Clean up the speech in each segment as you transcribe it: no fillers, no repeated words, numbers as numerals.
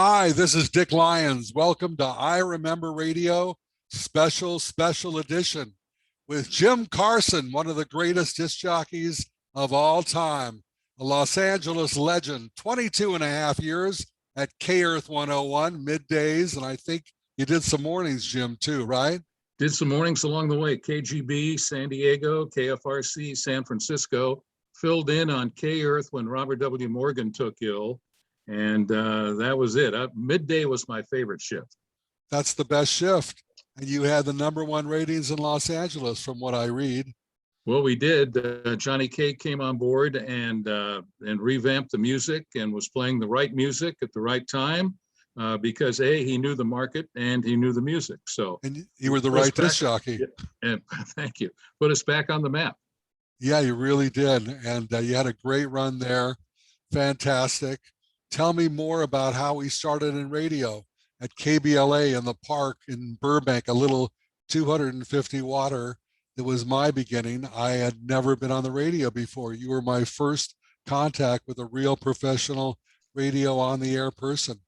Hi, this is Dick Lyons. Welcome to I Remember Radio special edition with Jim Carson, one of the greatest disc jockeys of all time, a Los Angeles legend, 22 and a half years at KERTH 101 middays. And I think you did some mornings, Jim, too, right? Did some mornings along the way. KGB, San Diego, KFRC, San Francisco, filled in on KERTH when Robert W. Morgan took ill. And that was it. Midday was my favorite shift. That's the best shift. And you had the #1 ratings in Los Angeles, from what I read. Well, we did. Johnny K came on board and revamped the music and was playing the right music at the right time because he knew the market and he knew the music. So and you were the right disc jockey. And thank you. Put us back on the map. Yeah, you really did. And you had a great run there. Fantastic. Tell me more about how we started in radio at KBLA in the park in Burbank, a little 250 water. That was my beginning. I had never been on the radio before. You were my first contact with a real professional radio on the air person.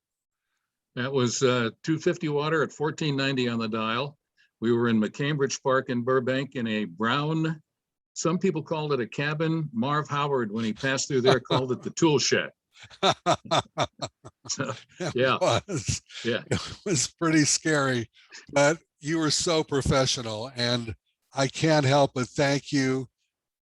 That was 250 water at 1490 on the dial. We were in McCambridge Park in Burbank in a brown, some people called it a cabin. Marv Howard, when he passed through there, called it the tool shed. So, yeah. It was pretty scary, but you were so professional, and I can't help but thank you.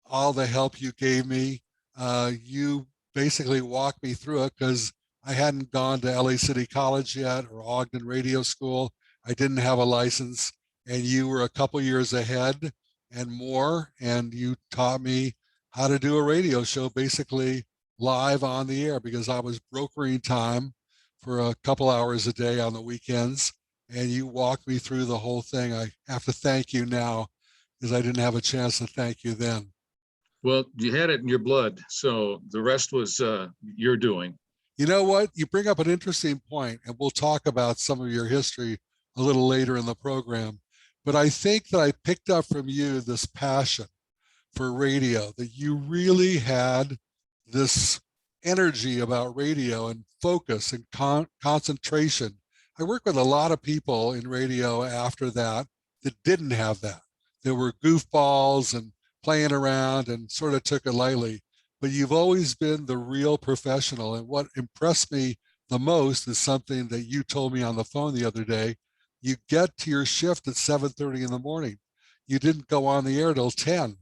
All the help you gave me. You basically walked me through it because I hadn't gone to LA City College yet or Ogden Radio School. I didn't have a license, and you were a couple years ahead and more, and you taught me how to do a radio show basically live on the air, because I was brokering time for a couple hours a day on the weekends, and you walked me through the whole thing. I have to thank you now because I didn't have a chance to thank you then. Well, you had it in your blood, so the rest was your doing. You know what? You bring up an interesting point, and we'll talk about some of your history a little later in the program. But I think that I picked up from you this passion for radio, that you really had this energy about radio and focus and concentration. I worked with a lot of people in radio after that didn't have that. There were goofballs and playing around and sort of took it lightly, but you've always been the real professional. And what impressed me the most is something that you told me on the phone the other day. You get to your shift at 7:30 in the morning. You didn't go on the air till 10.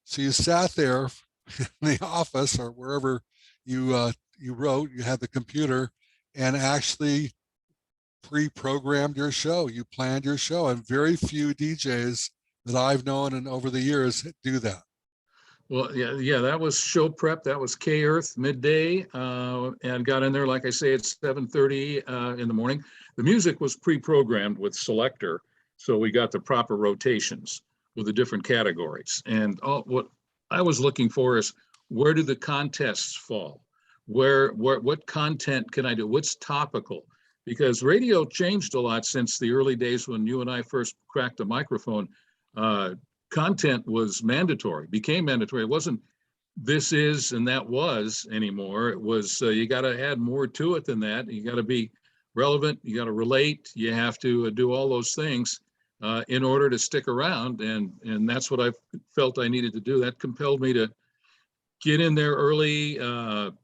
So you sat there in the office or wherever you wrote, you had the computer, and actually pre-programmed your show. You planned your show, and very few DJs that I've known and over the years do that. Well, yeah, that was show prep. That was KERTH midday, and got in there, like I say, at 7:30 in the morning. The music was pre-programmed with Selector, so we got the proper rotations with the different categories. And what I was looking for is, where do the contests fall? What content can I do? What's topical? Because radio changed a lot since the early days when you and I first cracked a microphone. Content was mandatory, became mandatory. It wasn't this is and that was anymore. It was you got to add more to it than that. You got to be relevant. You got to relate. You have to do all those things in order to stick around. And that's what I felt I needed to do. That compelled me to get in there early.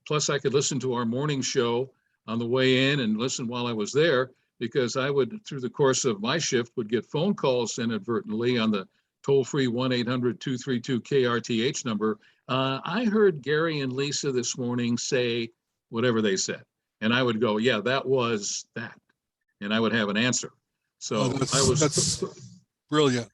Plus, I could listen to our morning show on the way in and listen while I was there, because I would, through the course of my shift, would get phone calls inadvertently on the toll-free 1-800-232-KRTH number. I heard Gary and Lisa this morning say whatever they said. And I would go, yeah, that was that. And I would have an answer. So that's brilliant.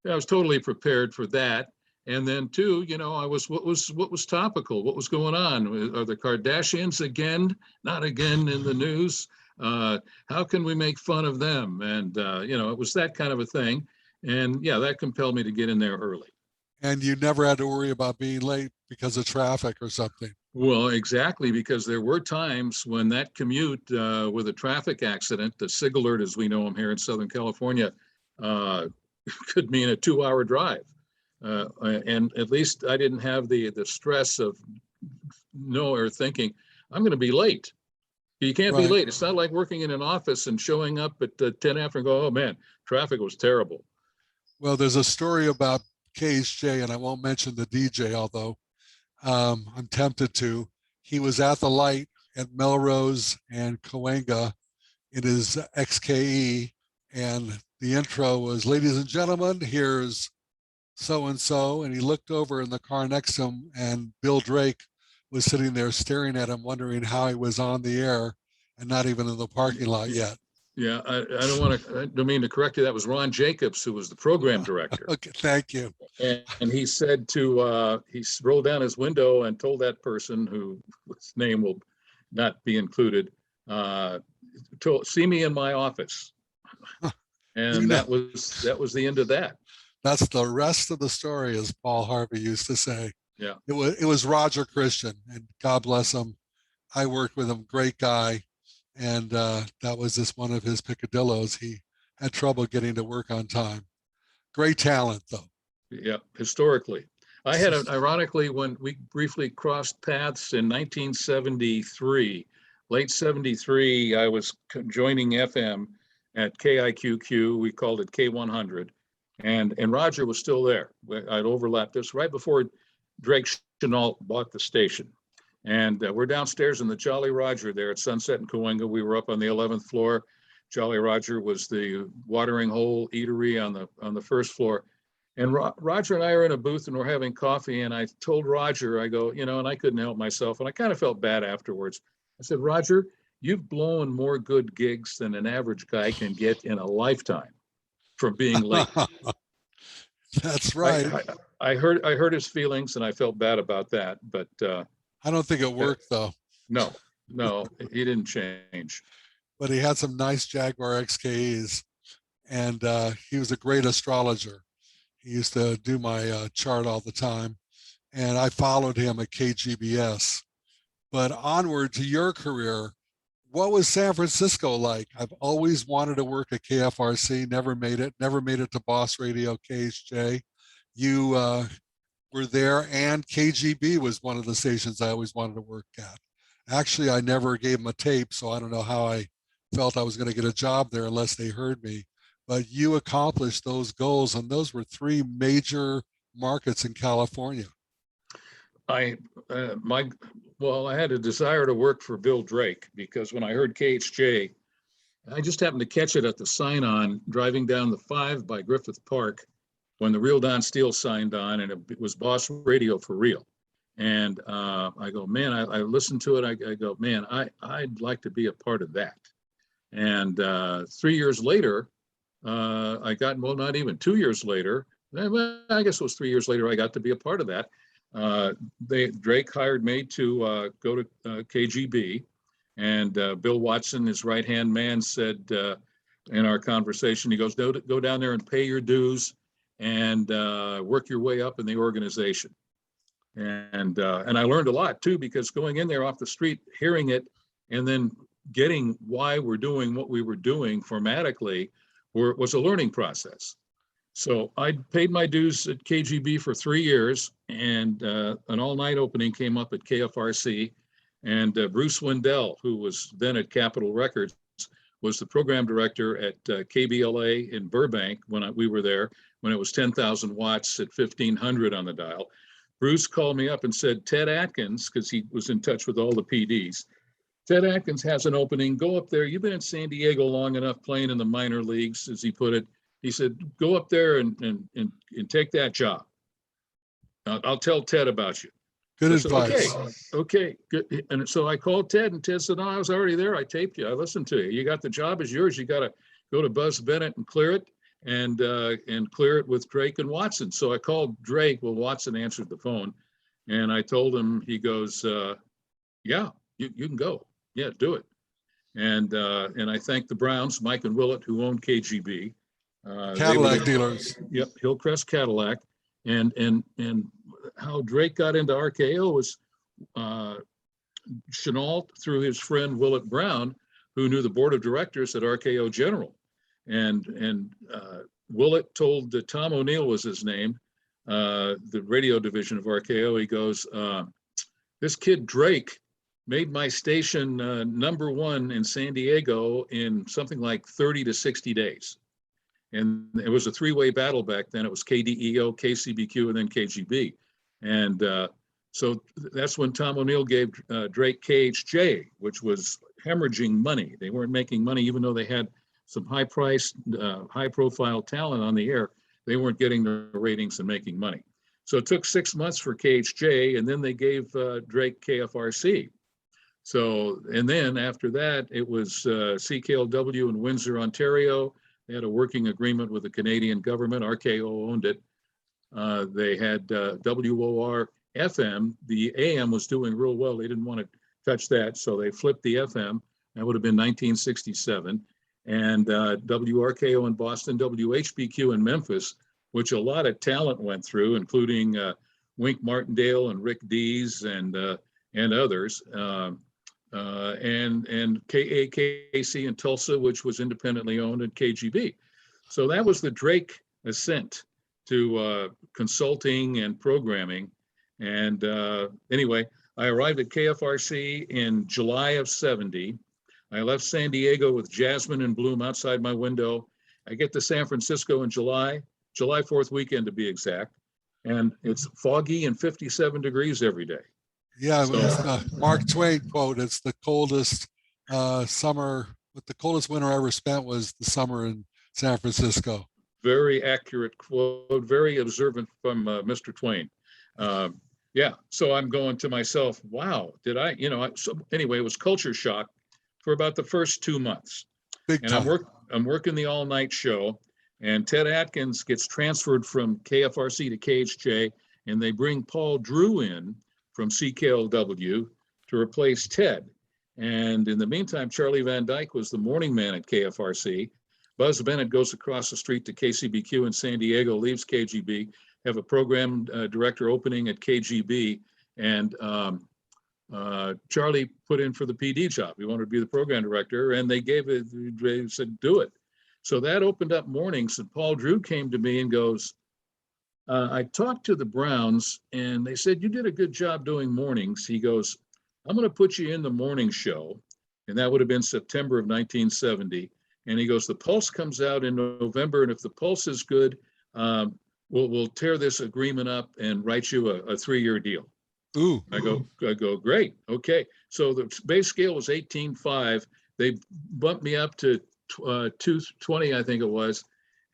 I was totally prepared for that. And then too, I was what was topical, what was going on? Are the Kardashians again, not again in the news? How can we make fun of them? And it was that kind of a thing. And yeah, that compelled me to get in there early. And you never had to worry about being late because of traffic or something. Well, exactly, because there were times when that commute with a traffic accident, the SIG alert as we know them here in Southern California, could mean a 2-hour drive. And at least I didn't have the stress of thinking I'm going to be late. You can't be Right. late. It's not like working in an office and showing up at 10 after and go, oh man, traffic was terrible. Well, there's a story about KHJ, and I won't mention the DJ, although I'm tempted to. He was at the light at Melrose and Cahuenga in his XKE, and the intro was, "Ladies and gentlemen, here's so-and-so," and he looked over in the car next to him, and Bill Drake was sitting there staring at him, wondering how he was on the air and not even in the parking lot yet. Yeah, I don't mean to correct you. That was Ron Jacobs, who was the program director. Okay, thank you. And he said he rolled down his window and told that person, whose name will not be included, see me in my office. And that was the end of that. That's the rest of the story, as Paul Harvey used to say. Yeah. It was Roger Christian, and God bless him. I worked with him, great guy. And that was just one of his picadillos. He had trouble getting to work on time. Great talent, though. Yeah, historically. I had, ironically, when we briefly crossed paths in 1973, late 73, I was joining FM at KIQQ. We called it K100. And Roger was still there. I'd overlapped this right before Drake Chenault bought the station. And we're downstairs in the Jolly Roger there at Sunset and Cahuenga. We were up on the 11th floor. Jolly Roger was the watering hole eatery on the first floor. And Roger and I are in a booth and we're having coffee. And I told Roger, I go, and I couldn't help myself. And I kind of felt bad afterwards. I said, Roger, you've blown more good gigs than an average guy can get in a lifetime from being late. That's right. I hurt his feelings and I felt bad about that. But I don't think it worked, though. No, he didn't change. But he had some nice Jaguar XKEs, and he was a great astrologer. He used to do my chart all the time, and I followed him at KGBS. But onward to your career, what was San Francisco like? I've always wanted to work at KFRC, never made it to Boss Radio, KHJ. You were there, and KGB was one of the stations I always wanted to work at. Actually, I never gave them a tape, so I don't know how I felt I was going to get a job there unless they heard me. But you accomplished those goals, and those were 3 major markets in California. I had a desire to work for Bill Drake, because when I heard KHJ, I just happened to catch it at the sign-on driving down the 5 by Griffith Park when the Real Don Steele signed on, and it was Boss Radio for real. And I go, man, I listened to it. I go, man, I'd like to be a part of that. And 3 years later, not even 2 years later, I guess it was 3 years later, I got to be a part of that. Drake hired me to go to KGB, and Bill Watson, his right-hand man, said in our conversation, he goes, go down there and pay your dues and work your way up in the organization. And I learned a lot too, because going in there off the street, hearing it, and then getting why we're doing what we were doing formatically was a learning process. So I paid my dues at KGB for 3 years, and an all-night opening came up at KFRC, and Bruce Wendell, who was then at Capitol Records, was the program director at KBLA in Burbank when we were there, when it was 10,000 watts at 1,500 on the dial. Bruce called me up and said, Ted Atkins, because he was in touch with all the PDs, Ted Atkins has an opening, go up there. You've been in San Diego long enough playing in the minor leagues, as he put it. He said, go up there and take that job. I'll tell Ted about you. Good I said, advice. Okay, good. And so I called Ted, and Ted said, no, I was already there. I taped you. I listened to you. You got the job is yours. You got to go to Buzz Bennett and clear it, and clear it with Drake and Watson. So I called Drake. Well, Watson answered the phone, and I told him, he goes, yeah, you can go. Yeah, do it. And I thanked the Browns, Mike and Willett, who owned KGB. Cadillac dealers. Yep, Hillcrest Cadillac. And how Drake got into RKO was Chenault through his friend Willett Brown, who knew the board of directors at RKO General. And Willett told Tom O'Neill was his name, the radio division of RKO. He goes, this kid Drake made my station #1 in San Diego in something like 30 to 60 days. And it was a three-way battle back then. It was KDEO, KCBQ, and then KGB. And so that's when Tom O'Neill gave Drake KHJ, which was hemorrhaging money. They weren't making money, even though they had some high-priced, high-profile talent on the air. They weren't getting the ratings and making money. So it took 6 months for KHJ, and then they gave Drake KFRC. So, and then after that, it was CKLW in Windsor, Ontario. They had a working agreement with the Canadian government. RKO owned it. They had WOR FM. The AM was doing real well. They didn't want to touch that, so they flipped the FM. That would have been 1967. And WRKO in Boston, WHBQ in Memphis, which a lot of talent went through, including Wink Martindale and Rick Dees and others. And KAKC in Tulsa, which was independently owned, and KGB. So that was the Drake ascent to consulting and programming. And anyway, I arrived at KFRC in July of '70. I left San Diego with jasmine and bloom outside my window. I get to San Francisco in July 4th weekend to be exact. And it's foggy and 57 degrees every day. Yeah, it was the Mark Twain quote. It's the coldest summer, but the coldest winter I ever spent was the summer in San Francisco. Very accurate quote, very observant from Mr. Twain. Yeah, so I'm going to myself, wow, did I, so anyway, it was culture shock for about the first 2 months. Big time. And I'm working the all-night show, and Ted Atkins gets transferred from KFRC to KHJ, and they bring Paul Drew in from CKLW to replace Ted. And in the meantime, Charlie Van Dyke was the morning man at KFRC. Buzz Bennett goes across the street to KCBQ in San Diego, leaves KGB, have a program director opening at KGB, and Charlie put in for the PD job. He wanted to be the program director, and they said, do it. So that opened up mornings, and Paul Drew came to me and goes, I talked to the Browns, and they said, you did a good job doing mornings. He goes, I'm going to put you in the morning show. And that would have been September of 1970. And he goes, the Pulse comes out in November, and if the Pulse is good, we'll tear this agreement up and write you a 3-year deal. Ooh. I go, great. Okay. So the base scale was 18.5. They bumped me up to 220, I think it was.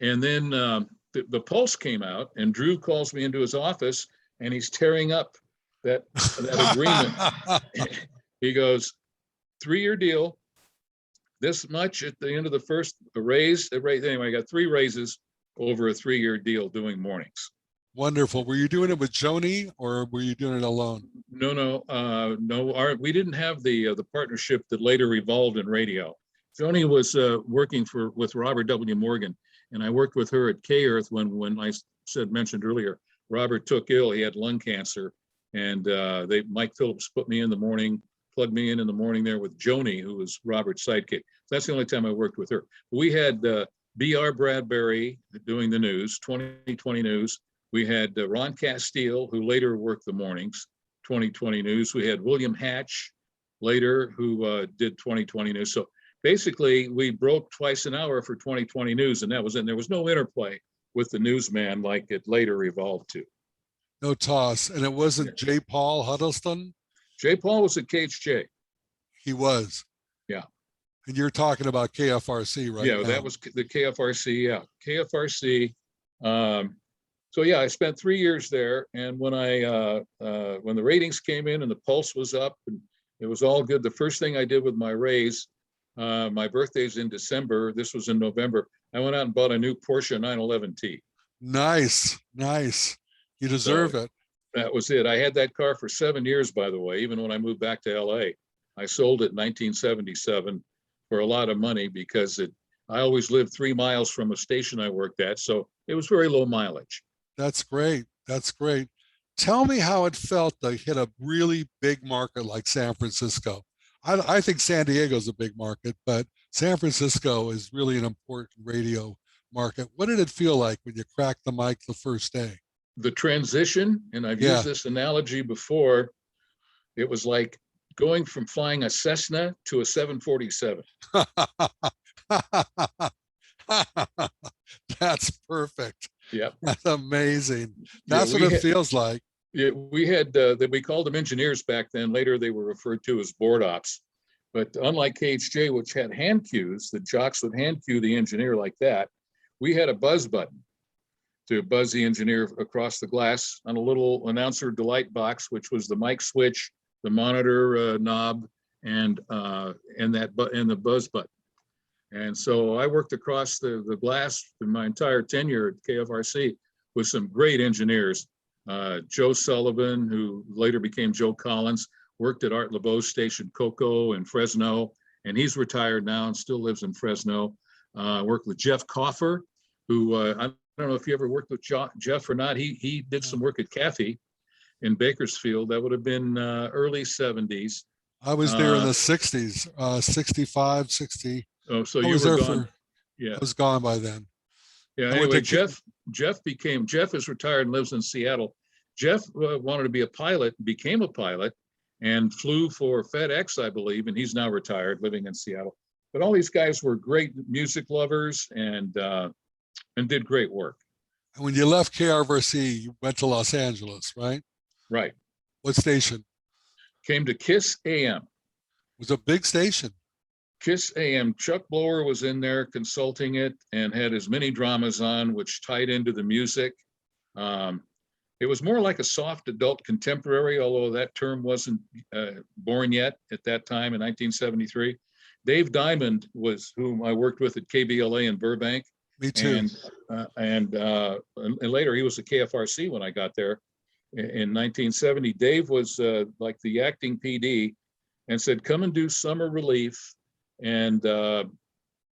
And then the Pulse came out, and Drew calls me into his office, and he's tearing up that agreement. He goes, 3-year deal, this much at the end of the first raise. Anyway, I got 3 raises over a 3-year deal doing mornings. Wonderful. Were you doing it with Joni, or were you doing it alone? No. We didn't have the partnership that later evolved in radio. Joni was working with Robert W. Morgan, and I worked with her at KERTH when I mentioned earlier, Robert took ill. He had lung cancer, and Mike Phillips put me in the morning, plugged me in the morning there with Joni, who was Robert's sidekick. That's the only time I worked with her. We had B.R. Bradbury doing the news, 2020 News. We had Ron Castile, who later worked the mornings, 2020 News. We had William Hatch later, who did 2020 News. So basically, we broke twice an hour for 2020 News, and that was it. There was no interplay with the newsman like it later evolved to. No toss. And it wasn't J. Paul Huddleston? J. Paul was at KHJ. He was. Yeah. And you're talking about KFRC, right? Yeah, now. That was the KFRC. Yeah, KFRC. So yeah, I spent 3 years there, and when when the ratings came in and the Pulse was up, and it was all good. The first thing I did with my raise, my birthday's in December. This was in November. I went out and bought a new Porsche 911T. Nice. You deserve it. That was it. I had that car for 7 years, by the way. Even when I moved back to LA, I sold it in 1977 for a lot of money because I always lived 3 miles from a station I worked at, so it was very low mileage. That's great. Tell me how it felt to hit a really big market like San Francisco. I think San Diego's a big market, but San Francisco is really an important radio market. What did it feel like when you cracked the mic the first day? The transition, and I've used this analogy before, it was like going from flying a Cessna to a 747. That's perfect. Yeah. That's amazing. That's Yeah, what it feels like. Yeah, we had we called them engineers back then. Later, they were referred to as board ops. But unlike KHJ, which had hand cues, the jocks would hand cue the engineer like that. We had a buzz button to buzz the engineer across the glass on a little announcer delight box, which was the mic switch, the monitor knob, and the buzz button. And so I worked across the glass in my entire tenure at KFRC with some great engineers. Joe Sullivan, who later became Joe Collins, worked at Art LeBeau's station Coco in Fresno, and he's retired now and still lives in Fresno. Worked with Jeff Coffer, who I don't know if you ever worked with Jeff or not. He did some work at Kathy in Bakersfield. That would have been early 70s. I was there in the 60s, 65, 60. Oh, so I you was were there gone. for, Yeah. I was gone by then. Yeah. I went Anyway, to Jeff is retired and lives in Seattle. Jeff wanted to be a pilot, became a pilot, and flew for FedEx, I believe, and he's now retired, living in Seattle. But all these guys were great music lovers and did great work. And when you left KRTH, you went to Los Angeles, right? Right. What station? Came to KIIS AM. It was a big station. KIIS AM. Chuck Blower was in there consulting it and had as many dramas on, which tied into the music. It was more like a soft adult contemporary, although that term wasn't born yet at that time in 1973. Dave Diamond was whom I worked with at KBLA in Burbank. Me too. And later he was at KFRC when I got there in 1970. Dave was like the acting PD and said, come and do summer relief. And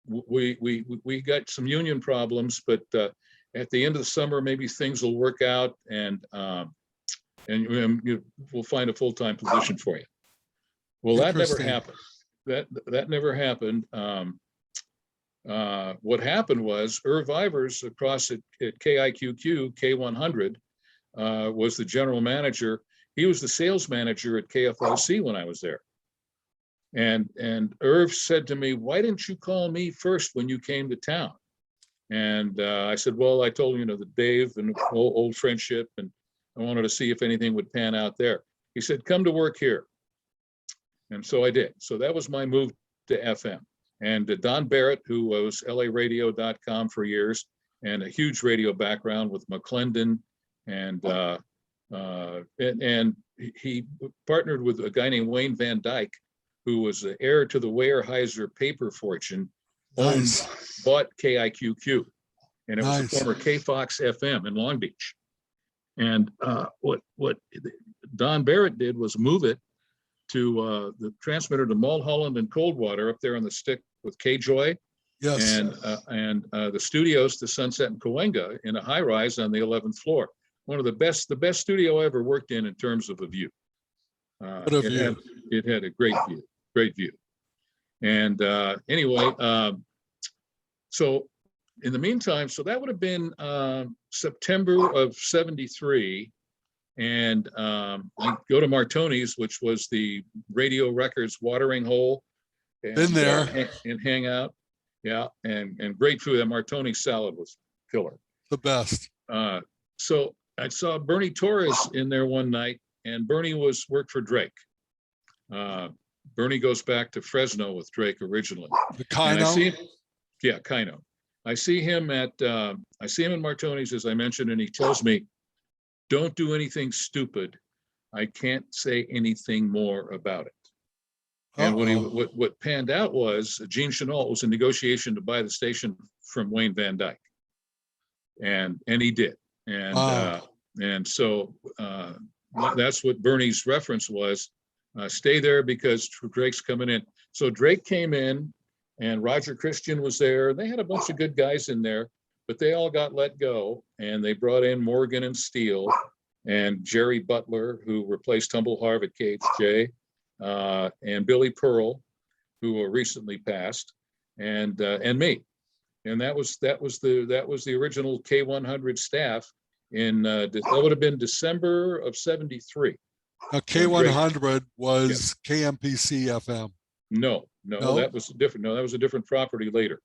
we got some union problems, but at the end of the summer, maybe things will work out and we'll find a full-time position for you. Well, that never happened. That never happened. What happened was Irv Ivers across at KIQQ, K100, was the general manager. He was the sales manager at KFRC when I was there. And Irv said to me, why didn't you call me first when you came to town? And I said, well, I told him, the Dave and old friendship, and I wanted to see if anything would pan out there. He said, come to work here. And so I did. So that was my move to FM. And Don Barrett, who was LAradio.com for years, and a huge radio background with McClendon, and he partnered with a guy named Wayne Van Dyke, who was the heir to the Weyerhaeuser paper fortune, bought KIQQ, and it was a former KFOX FM in Long Beach. And what Don Barrett did was move it to the transmitter to Mulholland and Coldwater up there on the stick with KJoy. Yes. And the studios to Sunset and Cahuenga in a high rise on the 11th floor. One of the best studio I ever worked in terms of a view. It had a great view. And anyway, so in the meantime, so that would have been September of 73. And I go to Martoni's, which was the Radio Records watering hole. Been there. And hang out. Yeah, and great food. That Martoni salad was killer. The best. So I saw Bernie Torres in there one night, and Bernie worked for Drake. Bernie goes back to Fresno with Drake originally. The Kino? Yeah, Kino. I see him in Martoni's, as I mentioned, and he tells me, don't do anything stupid. I can't say anything more about it. And what panned out was Gene Chenault was in negotiation to buy the station from Wayne Van Dyke. And he did. And so that's what Bernie's reference was. Stay there because Drake's coming in. So Drake came in and Roger Christian was there. They had a bunch of good guys in there, but they all got let go, and they brought in Morgan and Steele and Jerry Butler, who replaced Humble Harv at KHJ, and Billy Pearl, who recently passed, and me. And that was the original K100 staff in that would have been December of 73. Now, when Greg- K100 was KMPC FM. No, No? that was different. No, that was a different property later.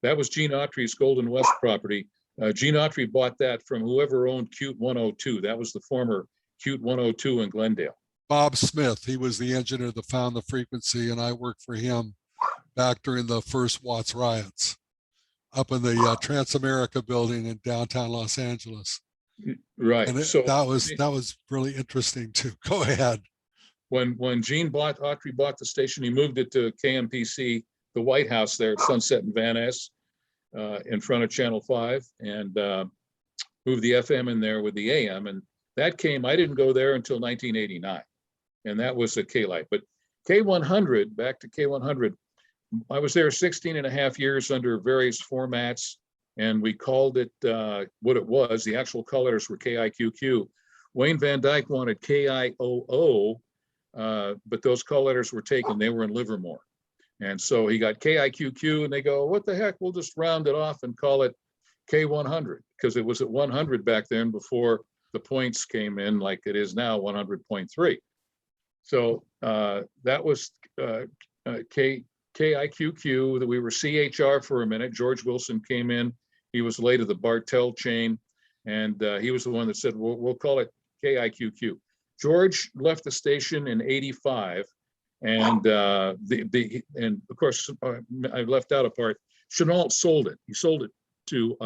That was Gene Autry's Golden West property. Gene Autry bought that from whoever owned Cute 102. That was the former Cute 102 in Glendale. Bob Smith, he was the engineer that found the frequency, and I worked for him back during the first Watts riots up in the Transamerica building in downtown Los Angeles. Right. And So that was really interesting too. Go ahead. when Gene Autry bought the station, he moved it to KMPC, the White House there at Sunset and Van Ness, in front of Channel 5, and moved the FM in there with the AM. And that came, I didn't go there until 1989. And that was a KLIT. But K100, back to K100, I was there 16 and a half years under various formats, and we called it what it was. The actual colors were KIQQ. Wayne Van Dyke wanted KIOO, but those call letters were taken. They were in Livermore. And so he got KIQQ, and they go, what the heck, we'll just round it off and call it K100, because it was at 100 back then before the points came in like it is now, 100.3. So that was KIQQ, that we were CHR for a minute. George Wilson came in. He was late of the Bartell chain, and he was the one that said, we'll call it KIQQ. George left the station in '85, and and of course I left out a part. Chenault sold it. He sold it to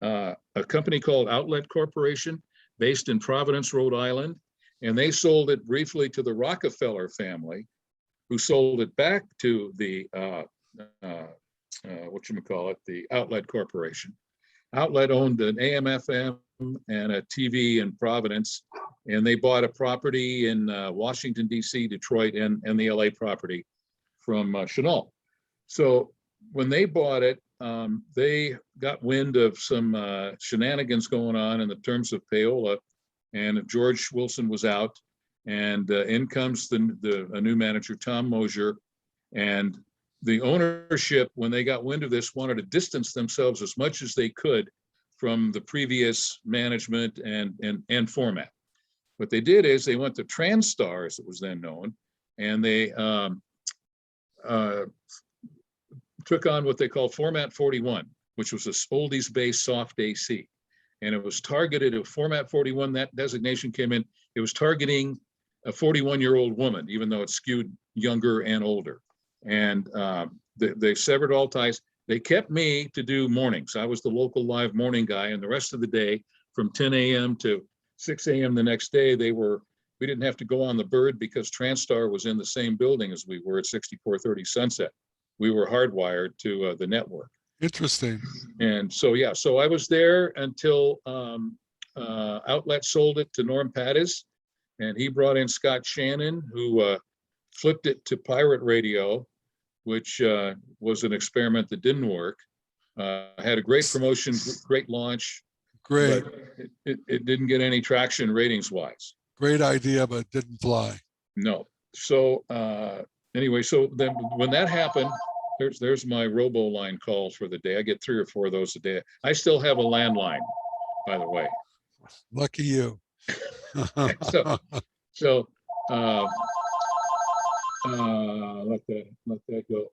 a company called Outlet Corporation, based in Providence, Rhode Island, and they sold it briefly to the Rockefeller family, who sold it back to the the Outlet Corporation. Outlet owned an AM/FM and a TV in Providence, and they bought a property in Washington, D.C., Detroit, and the LA property from Chenault. So when they bought it, they got wind of some shenanigans going on in the terms of payola, and George Wilson was out, and in comes a new manager, Tom Mosier, and the ownership, when they got wind of this, wanted to distance themselves as much as they could from the previous management and format. What they did is they went to Transtar, as it was then known, and they took on what they call Format 41, which was a oldies-based soft AC. And it was targeted at Format 41, that designation came in, it was targeting a 41-year-old woman, even though it skewed younger and older. And they severed all ties. They kept me to do mornings. I was the local live morning guy, and the rest of the day, from 10 a.m. to 6 a.m. the next day, we didn't have to go on the bird because Transtar was in the same building as we were at 6430 Sunset. We were hardwired to the network. Interesting. And so, yeah, so I was there until Outlet sold it to Norm Pattis, and he brought in Scott Shannon, who flipped it to pirate radio, which was an experiment that didn't work. Had a great promotion, great launch. Great. But it didn't get any traction ratings wise. Great idea, but didn't fly. No. So anyway, so then when that happened, there's my robo line calls for the day. I get 3 or 4 of those a day. I still have a landline, by the way. Lucky you. So let that go.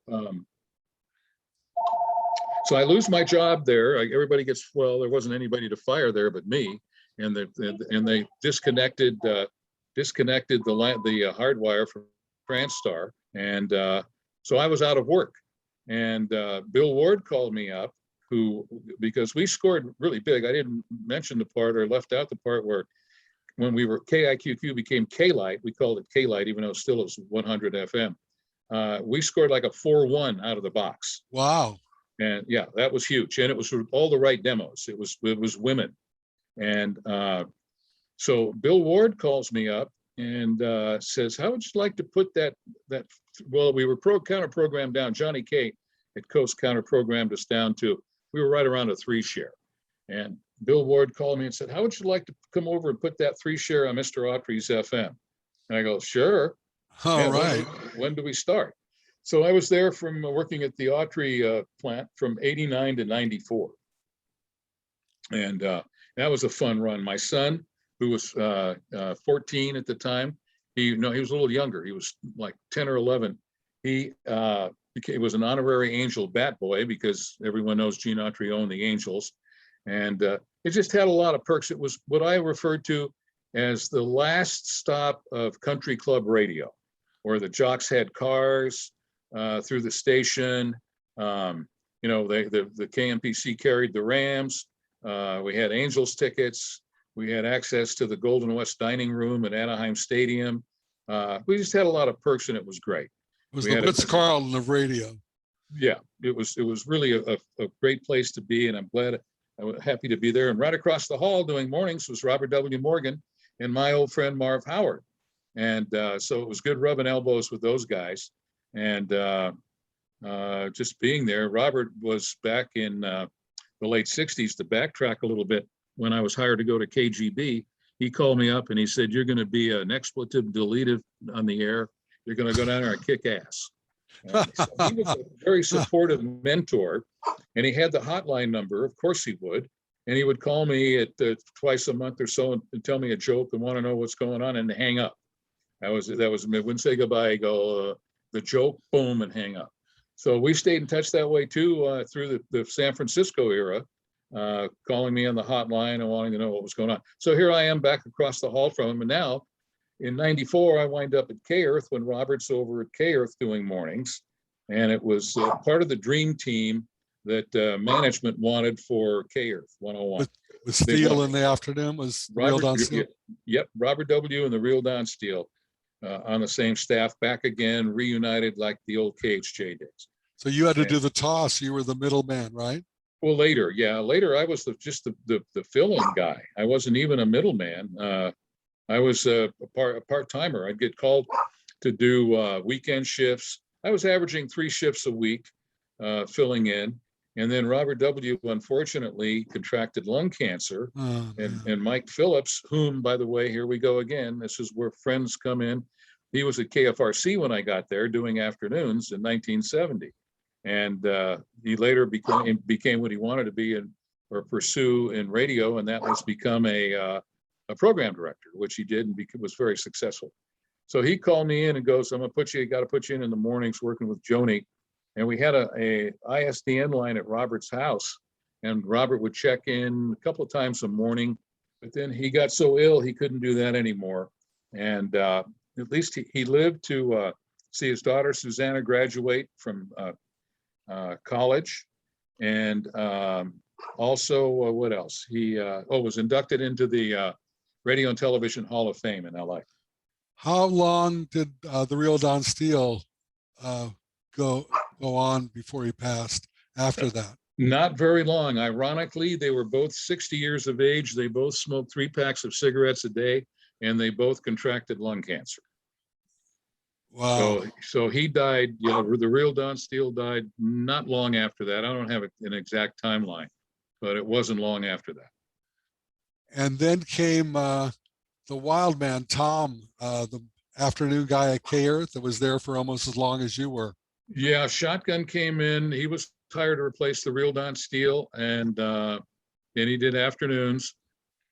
So I lose my job there. Everybody gets, well, there wasn't anybody to fire there but me, and they disconnected the hardwire from Transtar, and so I was out of work. And Bill Ward called me up, because we scored really big. I didn't mention the part, or left out the part where when we were KIQQ became KLIT, we called it KLIT, even though it still is 100 FM. We scored like a 4-1 out of the box. Wow. And yeah, that was huge. And it was all the right demos. It was women. And so Bill Ward calls me up and says, how would you like to put that, well, we were counter programmed down. Johnny K at Coast counter programmed us down to, we were right around a 3 share. And Bill Ward called me and said, how would you like to come over and put that 3 share on Mr. Autry's FM? And I go, sure. All right. When do we start? So I was there from working at the Autry plant from 89 to 94. And that was a fun run. My son who was 14 at the time. He was a little younger. He was like 10 or 11. He was an honorary Angel bat boy because everyone knows Gene Autry owned the Angels. And it just had a lot of perks. It was what I referred to as the last stop of country club radio, where the jocks had cars through the station. The KMPC carried the Rams. We had Angels tickets. We had access to the Golden West dining room at Anaheim Stadium. We just had a lot of perks, and it was great. It was the Ritz-Carlton of radio. Yeah, it was really a great place to be, and I was happy to be there. And right across the hall doing mornings was Robert W. Morgan and my old friend Marv Howard. And so it was good rubbing elbows with those guys. And just being there, Robert was back in the late 60s, to backtrack a little bit, when I was hired to go to KGB. He called me up and he said, "You're going to be an expletive deletive on the air. You're going to go down there and kick ass." And so he was a very supportive mentor, and he had the hotline number. Of course he would. And he would call me at twice a month or so and tell me a joke and want to know what's going on and hang up. That was wouldn't say goodbye. I go, the joke, boom, and hang up. So we stayed in touch that way too, through the San Francisco era, calling me on the hotline and wanting to know what was going on. So here I am back across the hall from him. And now in '94, I wind up at KERTH when Robert's over at KERTH doing mornings. And it was part of the dream team that management wanted for KERTH 101. With Steele in the afternoon, was Real Don Steele? Yep, Robert W. and the Real Don Steele on the same staff, back again, reunited like the old KHJ days. So you had to do the toss. You were the middleman, right? Well, later, yeah. Later, I was just the fill-in guy. I wasn't even a middleman. I was a part-timer. I'd get called to do weekend shifts. I was averaging 3 shifts a week, filling in. And then Robert W., unfortunately, contracted lung cancer. And Mike Phillips, whom, by the way, here we go again. This is where friends come in. He was at KFRC when I got there doing afternoons in 1970. And he later became what he wanted to be or pursue in radio, and that was become a program director, which he did and was very successful. So he called me in and goes, "I'm gonna got to put you in the mornings working with Joni." And we had a ISDN line at Robert's house, and Robert would check in a couple of times a morning, but then he got so ill he couldn't do that anymore. And at least he lived to see his daughter Susanna graduate from college, and also what else? He was inducted into the Radio and Television Hall of Fame in LA. How long did the Real Don Steele go on before he passed after that? Not very long. Ironically, they were both 60 years of age. They both smoked 3 packs of cigarettes a day, and they both contracted lung cancer. Wow. So he died, the Real Don Steele died not long after that. I don't have an exact timeline, but it wasn't long after that. And then came the wild man, Tom, the afternoon guy at KERTH that was there for almost as long as you were. Yeah, Shotgun came in. He was hired to replace the Real Don Steele, and he did afternoons.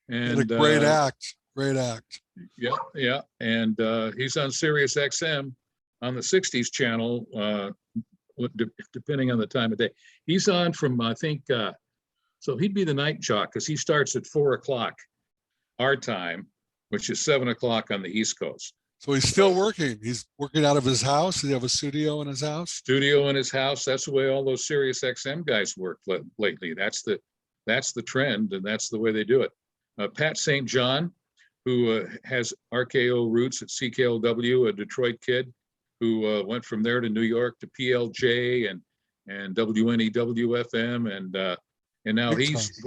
And a great act. Yeah. And he's on Sirius XM on the 60s channel, depending on the time of day. He's on from, I think, so he'd be the night jock because he starts at 4 o'clock our time, which is 7 o'clock on the East Coast. So he's still working. He's working out of his house. Does he have a studio in his house? Studio in his house. That's the way all those Sirius XM guys work lately. That's the trend, and that's the way they do it. Pat St. John, who has RKO roots at CKLW, a Detroit kid who went from there to New York to PLJ and WNEW-FM, and now he's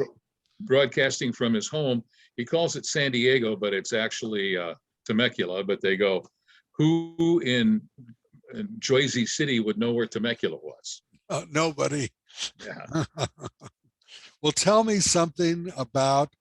broadcasting from his home. He calls it San Diego, but it's actually Temecula. But they go, who in Jersey City would know where Temecula was? Nobody. Yeah. Well, tell me something about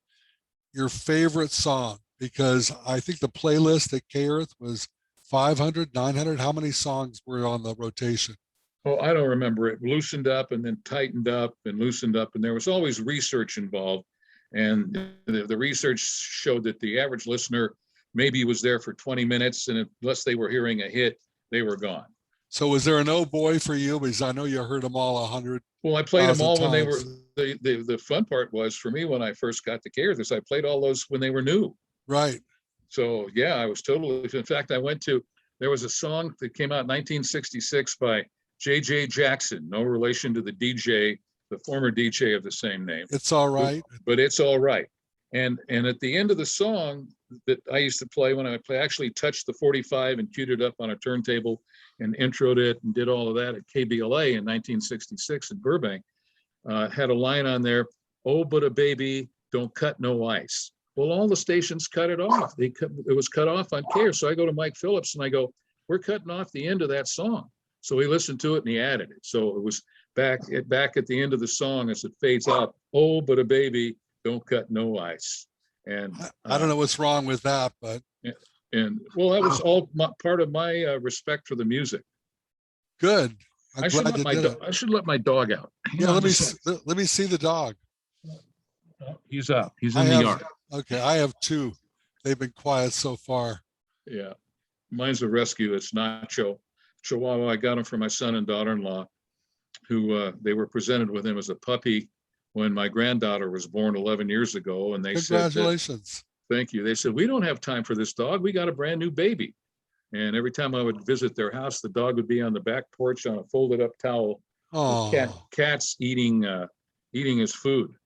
your favorite song, because I think the playlist at KERTH was 500, 900. How many songs were on the rotation? Oh, I don't remember. It loosened up and then tightened up and loosened up. And there was always research involved. And the research showed that the average listener maybe was there for 20 minutes, and unless they were hearing a hit, they were gone. So was there an oh boy for you? Because I know you heard them all 100. Well, I played them all when they were, times. the fun part was for me when I first got to KRTH, I played all those when they were new. Right. So yeah, I was totally, in fact, there was a song that came out in 1966 by J.J. Jackson, no relation to the DJ, the former DJ of the same name. It's all right. But it's all right. And at the end of the song that I used to play when I actually touched the 45 and queued it up on a turntable and introed it and did all of that at KBLA in 1966 in Burbank, had a line on there, "Oh, but a baby, don't cut no ice." Well, all the stations cut it off. It was cut off on KIIS. So I go to Mike Phillips and I go, "We're cutting off the end of that song." So he listened to it and he added it. So it was back at the end of the song as it fades out, "Oh, but a baby, don't cut no ice." And I don't know what's wrong with that, but. And well, that was all part of my respect for the music. Good. I should let my dog out. Yeah, let me see the dog. He's out. He's in the yard. Okay, I have two. They've been quiet so far. Yeah, mine's a rescue. It's Nacho, Chihuahua. I got him for my son and daughter-in-law, who they were presented with him as a puppy when my granddaughter was born 11 years ago, and they said, congratulations. Thank you. They said, "We don't have time for this dog. We got a brand new baby." And every time I would visit their house, the dog would be on the back porch on a folded up towel. Cats eating his food.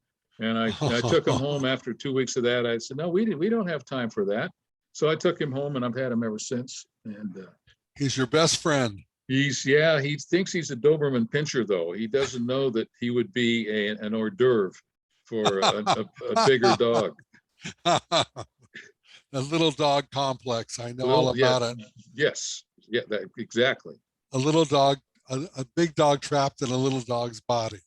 And I took him home after 2 weeks of that. I said, "No, we don't have time for that." So I took him home and I've had him ever since. And he's your best friend. He thinks he's a Doberman Pinscher though. He doesn't know that he would be an hors d'oeuvre for a bigger dog. A little dog complex. I know all about it. Yes. Yeah, exactly. A little dog, a big dog trapped in a little dog's body.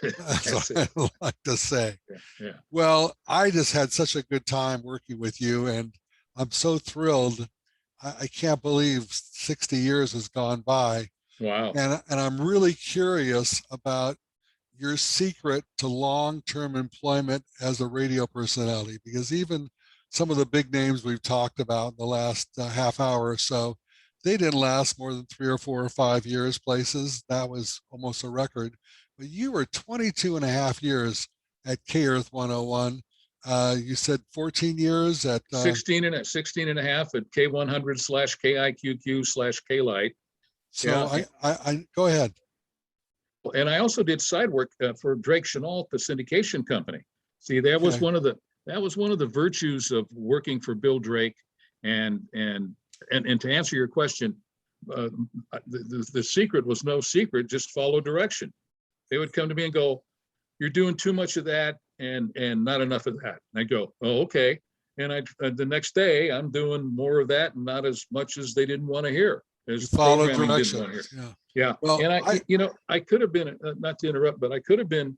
That's what I like to say. Yeah. Well, I just had such a good time working with you, and I'm so thrilled. I can't believe 60 years has gone by. Wow. And I'm really curious about your secret to long-term employment as a radio personality, because even some of the big names we've talked about in the last half hour or so, they didn't last more than 3 or 4 or 5 years places. That was almost a record. But you were 22 and a half years at KERTH 101. You said 14 years at 16 and a half at K100/KIQQ/KLIT. So yeah. I go ahead. And I also did side work for Drake Chenault, the syndication company. See, that was one of the virtues of working for Bill Drake. And to answer your question, the secret was no secret. Just follow direction. They would come to me and go, "You're doing too much of that and not enough of that." And I go, "Oh, okay." And the next day I'm doing more of that and not as much as they didn't want to hear. As follow direction. Yeah. Well, and I could have been, not to interrupt, but I could have been,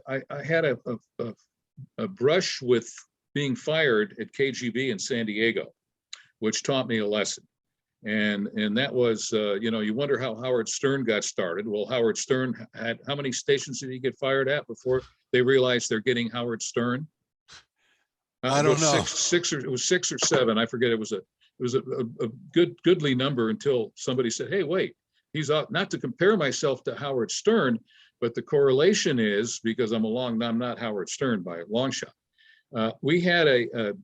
I had a brush with being fired at KGB in San Diego, which taught me a lesson. And that was, you wonder how Howard Stern got started. Well, Howard Stern had, how many stations did he get fired at before they realized they're getting Howard Stern? I don't know. It was 6 or 7. I forget. It was a goodly number until somebody said, "Hey, wait, he's not to compare myself to Howard Stern, but the correlation is because I'm not Howard Stern by a long shot." We had a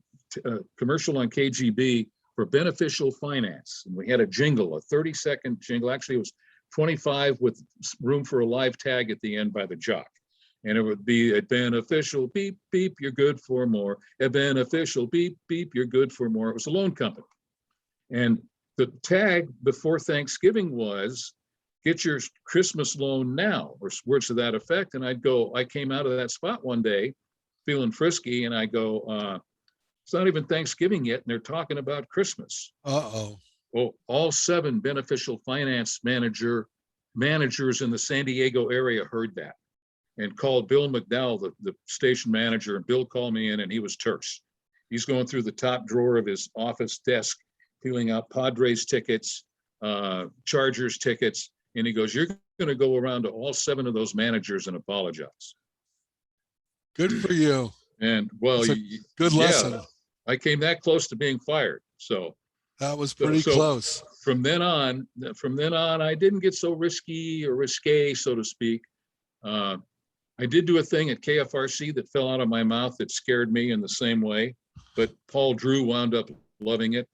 commercial on KGB for beneficial finance. And we had a jingle, a 30-second jingle. Actually, it was 25 with room for a live tag at the end by the jock. And it would be a beneficial beep, beep, you're good for more. A beneficial beep, beep, you're good for more. It was a loan company. And the tag before Thanksgiving was, "Get your Christmas loan now," or words to that effect. And I came out of that spot one day feeling frisky and I go, "It's not even Thanksgiving yet, and they're talking about Christmas." Uh-oh. Well, all 7 beneficial finance managers in the San Diego area heard that and called Bill McDowell, the station manager, and Bill called me in and he was terse. He's going through the top drawer of his office desk, peeling out Padres tickets, Chargers tickets, and he goes, "You're going to go around to all 7 of those managers and apologize." Good for you. And well, It's a good lesson. yeah, I came that close to being fired. So That was pretty close. From then on, I didn't get so risque, so to speak. I did do a thing at KFRC that fell out of my mouth that scared me in the same way, but Paul Drew wound up loving it.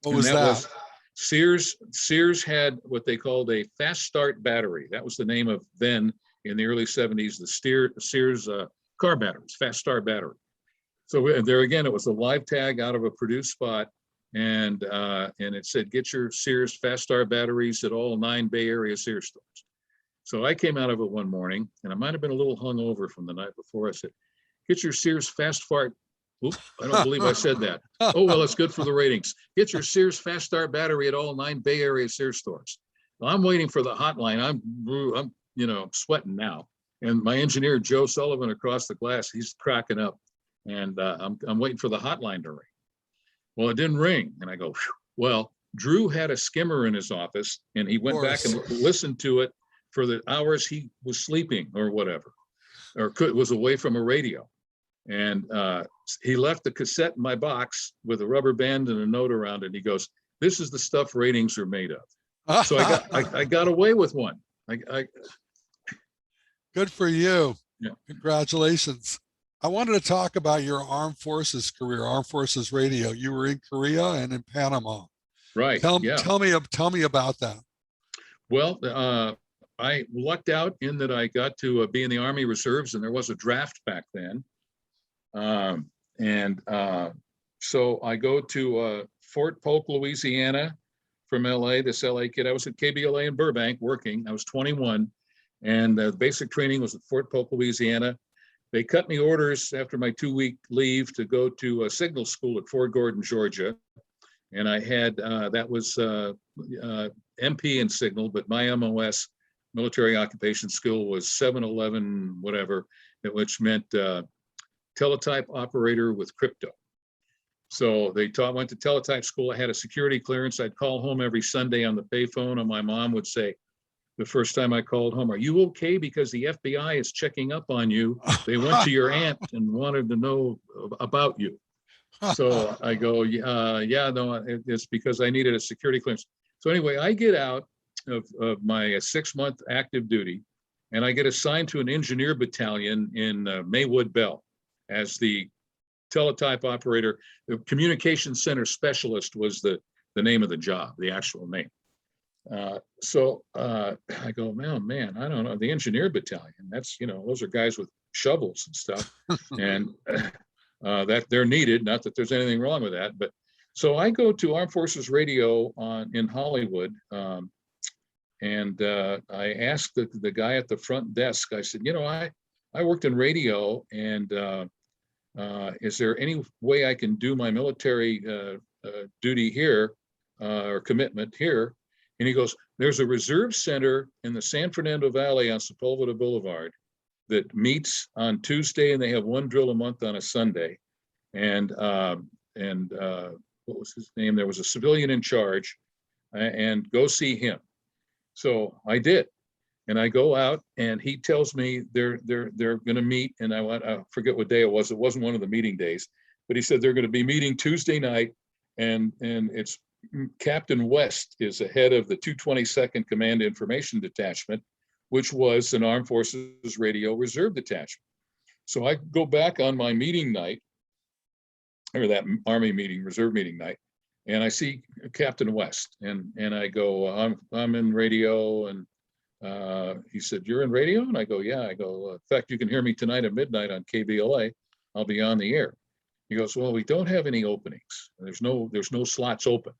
What was that? Sears had what they called a fast start battery. That was the name of then in the early 70s, the Sears car batteries, fast start battery. So there again, it was a live tag out of a produced spot. And it said, get your Sears fast start batteries at all 9 Bay Area Sears stores. So I came out of it one morning, and I might have been a little hungover from the night before. I said, get your Sears fast start. Oops, I don't believe I said that. Oh, well, it's good for the ratings. Get your Sears fast start battery at all 9 Bay Area Sears stores. Well, I'm waiting for the hotline. I'm sweating now. And my engineer, Joe Sullivan, across the glass, he's cracking up. And I'm waiting for the hotline to ring. Well, it didn't ring. And I go, phew. Well, Drew had a skimmer in his office, and he went back and listened to it for the hours he was sleeping or whatever, or was away from a radio. And he left the cassette in my box with a rubber band and a note around it. And he goes, this is the stuff ratings are made of. So I got away with one. Good for you. Yeah. Congratulations. I wanted to talk about your armed forces career, armed forces radio. You were in Korea and in Panama. Right. Tell me about that. Well, I lucked out in that I got to be in the Army Reserves, and there was a draft back then. So I go to Fort Polk, Louisiana from LA, this LA kid. I was at KBLA in Burbank working. I was 21, and the basic training was at Fort Polk, Louisiana. They cut me orders after my 2-week leave to go to a signal school at Fort Gordon, Georgia. And I had, that was MP and signal, but my MOS, military occupation skill, was 711 whatever, which meant teletype operator with crypto. So they went to teletype school. I had a security clearance. I'd call home every Sunday on the payphone, and my mom would say, the first time I called home, are you okay? Because the FBI is checking up on you. They went to your aunt and wanted to know about you. So I go, yeah, no, it's because I needed a security clearance. So anyway, I get out of my 6-month active duty, and I get assigned to an engineer battalion in Maywood Bell as the teletype operator. The communication center specialist was the name of the job, the actual name. So I go, man, I don't know, the engineer battalion, that's, those are guys with shovels and stuff. And that they're needed, not that there's anything wrong with that. But so I go to Armed Forces Radio in Hollywood, and I asked the guy at the front desk, I said, I worked in radio, and is there any way I can do my military duty here or commitment here? And he goes, there's a reserve center in the San Fernando Valley on Sepulveda Boulevard that meets on Tuesday, and they have one drill a month on a Sunday. And what was his name? There was a civilian in charge, and go see him. So I did, and I go out, and he tells me they're going to meet, and I forget what day it was. It wasn't one of the meeting days, but he said they're going to be meeting Tuesday night, and it's Captain West is the head of the 222nd Command Information Detachment, which was an Armed Forces Radio Reserve Detachment. So I go back on my meeting night, or that Army meeting, Reserve meeting night, and I see Captain West, and I go, I'm in radio, and he said, you're in radio? And I go, yeah. I go, in fact, you can hear me tonight at midnight on KBLA. I'll be on the air. He goes, well, we don't have any openings. There's no slots open.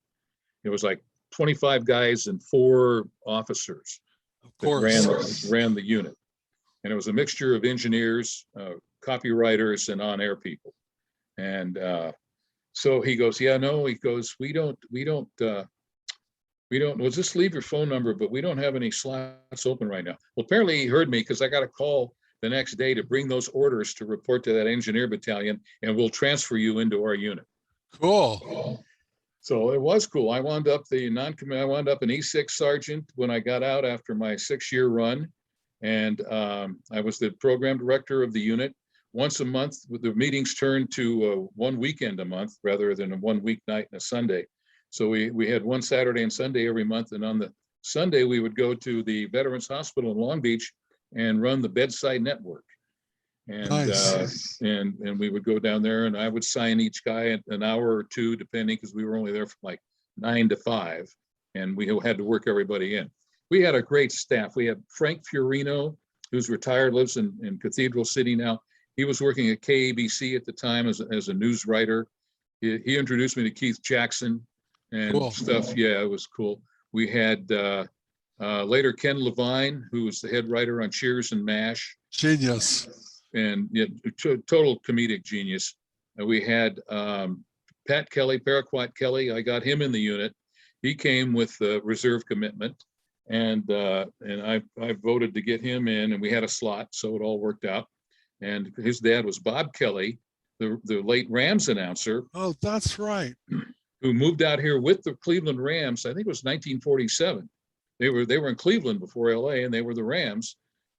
It was like 25 guys and 4 officers that ran the unit. And it was a mixture of engineers, copywriters, and on-air people. And so he goes, yeah, no, he goes, we don't, well, just leave your phone number, but we don't have any slots open right now. Well, apparently he heard me, because I got a call the next day to bring those orders to report to that engineer battalion, and we'll transfer you into our unit. Cool. So it was cool. I wound up an E6 sergeant when I got out after my 6-year run. And I was the program director of the unit. once a month, the meetings turned to one weekend a month rather than a 1 weeknight and a Sunday. So we had one Saturday and Sunday every month. And on the Sunday, we would go to the Veterans Hospital in Long Beach and run the bedside network. And, Nice. and we would go down there and I would sign each guy an hour or two, depending, because we were only there from like 9 to 5 and we had to work everybody in. We had a great staff. We had Frank Fiorino, who's retired, lives in Cathedral City now. He was working at KABC at the time as a news writer. He introduced me to Keith Jackson and Cool. stuff. Yeah, it was cool. We had later Ken Levine, who was the head writer on Cheers and MASH. Genius. And yeah, total comedic genius. And we had Pat Kelly, Paraquat Kelly. I got him in the unit. He came with the reserve commitment, and I voted to get him in, and we had a slot, so it all worked out. And his dad was Bob Kelly, the late Rams announcer. Oh, that's right. Who moved out here with the Cleveland Rams. I think it was 1947. They were in Cleveland before LA, and they were the Rams.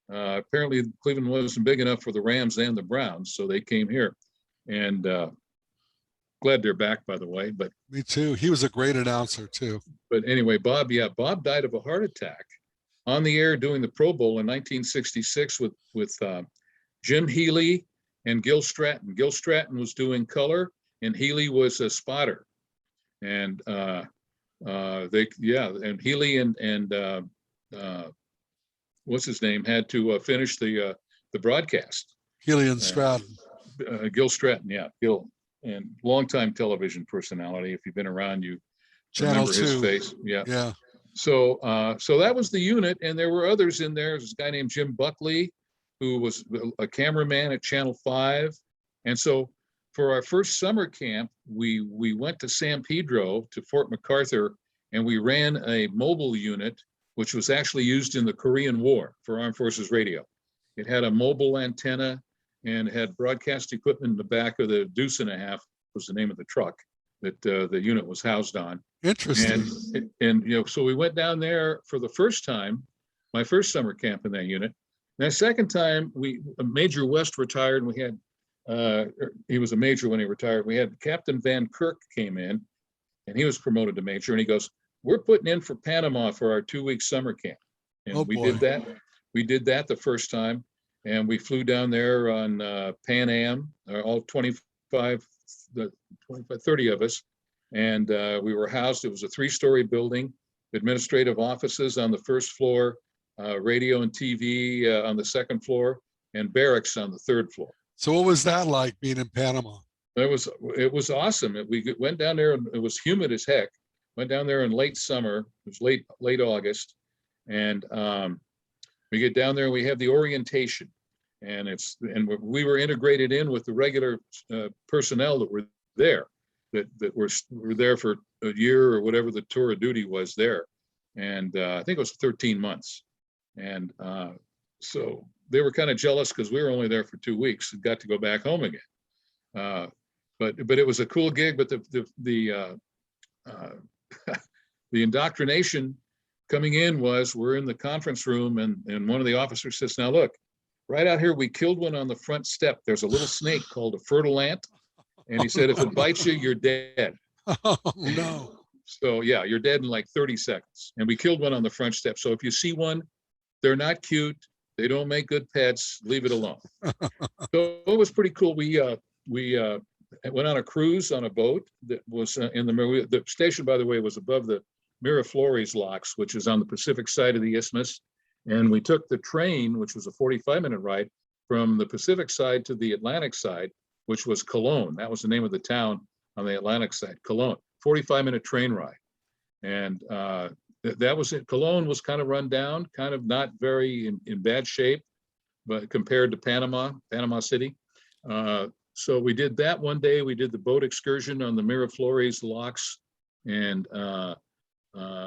Apparently Cleveland wasn't big enough for the Rams and the Browns, so they came here. And glad they're back, by the way. But Me too. He was a great announcer too. But anyway, Bob died of a heart attack on the air doing the Pro Bowl in 1966 with Jim Healy and Gil Stratton. Gil Stratton was doing color, and Healy was a spotter. And and Healy and what's his name had to finish the broadcast. Healy and Stratton. Gil Stratton, yeah, Gil, and longtime television personality. If you've been around, you Channel remember 2. his face. Yeah. Yeah. So so that was the unit, and there were others in there. There's a guy named Jim Buckley, who was a cameraman at Channel 5. And so for our first summer camp, we went to San Pedro, to Fort MacArthur, and we ran a mobile unit, which was actually used in the Korean War for Armed Forces Radio. It had a mobile antenna and had broadcast equipment in the back of the Deuce and a Half, was the name of the truck that the unit was housed on. Interesting. And you know, so we went down there for the first time, my first summer camp in that unit. That second time, Major West retired, and we had, he was a major when he retired. We had Captain Van Kirk came in, and he was promoted to major, and he goes, "We're putting in for Panama for our 2-week summer camp." And we did that. We did that the first time, and we flew down there on Pan Am, all 30 of us, and we were housed. It was a 3-story building, administrative offices on the first floor, radio and TV on the second floor, and barracks on the third floor. So what was that like being in Panama? It was awesome. We went down there, and it was humid as heck. Went down there in late summer. It was late August, and we get down there and we have the orientation, and we were integrated in with the regular personnel that were there, that were there for a year or whatever the tour of duty was there, and I think it was 13 months, and so they were kind of jealous because we were only there for 2 weeks and got to go back home again, but it was a cool gig. But the indoctrination coming in was, we're in the conference room, and one of the officers says, "Now look, right out here, we killed one on the front step. There's a little snake called a fertile ant." And he said, "If it bites you, you're dead." Oh, no. So yeah, you're dead in like 30 seconds. And we killed one on the front step. So if you see one, they're not cute. They don't make good pets. Leave it alone. So it was pretty cool. We went on a cruise on a boat that was the station, by the way, was above the Miraflores locks, which is on the Pacific side of the isthmus. And we took the train, which was a 45-minute ride, from the Pacific side to the Atlantic side, which was Cologne. That was the name of the town on the Atlantic side, Cologne. 45-minute train ride. And that was it. Cologne was kind of run down, kind of not very in bad shape, but compared to Panama City. So we did that one day. We did the boat excursion on the Miraflores locks, and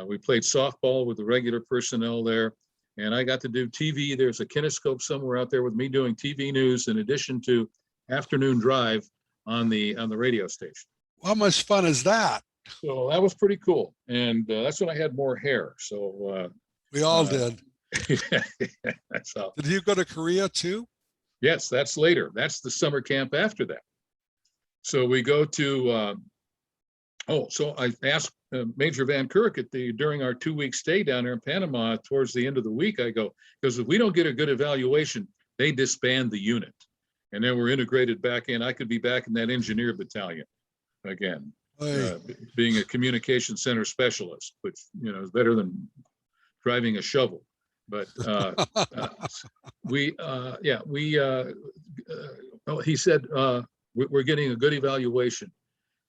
we played softball with the regular personnel there. And I got to do TV. There's a kinescope somewhere out there with me doing TV news in addition to afternoon drive on the radio station. How much fun is that? So that was pretty cool. And that's when I had more hair. So we all did. So, Did you go to Korea too? Yes, that's later. That's the summer camp after that. So we go to, so I asked Major Van Kirk during our 2-week stay down there in Panama, towards the end of the week, I go, because if we don't get a good evaluation, they disband the unit. And then we're integrated back in. I could be back in that engineer battalion again, being a communication center specialist, which, you know, is better than driving a shovel. But he said, we're getting a good evaluation.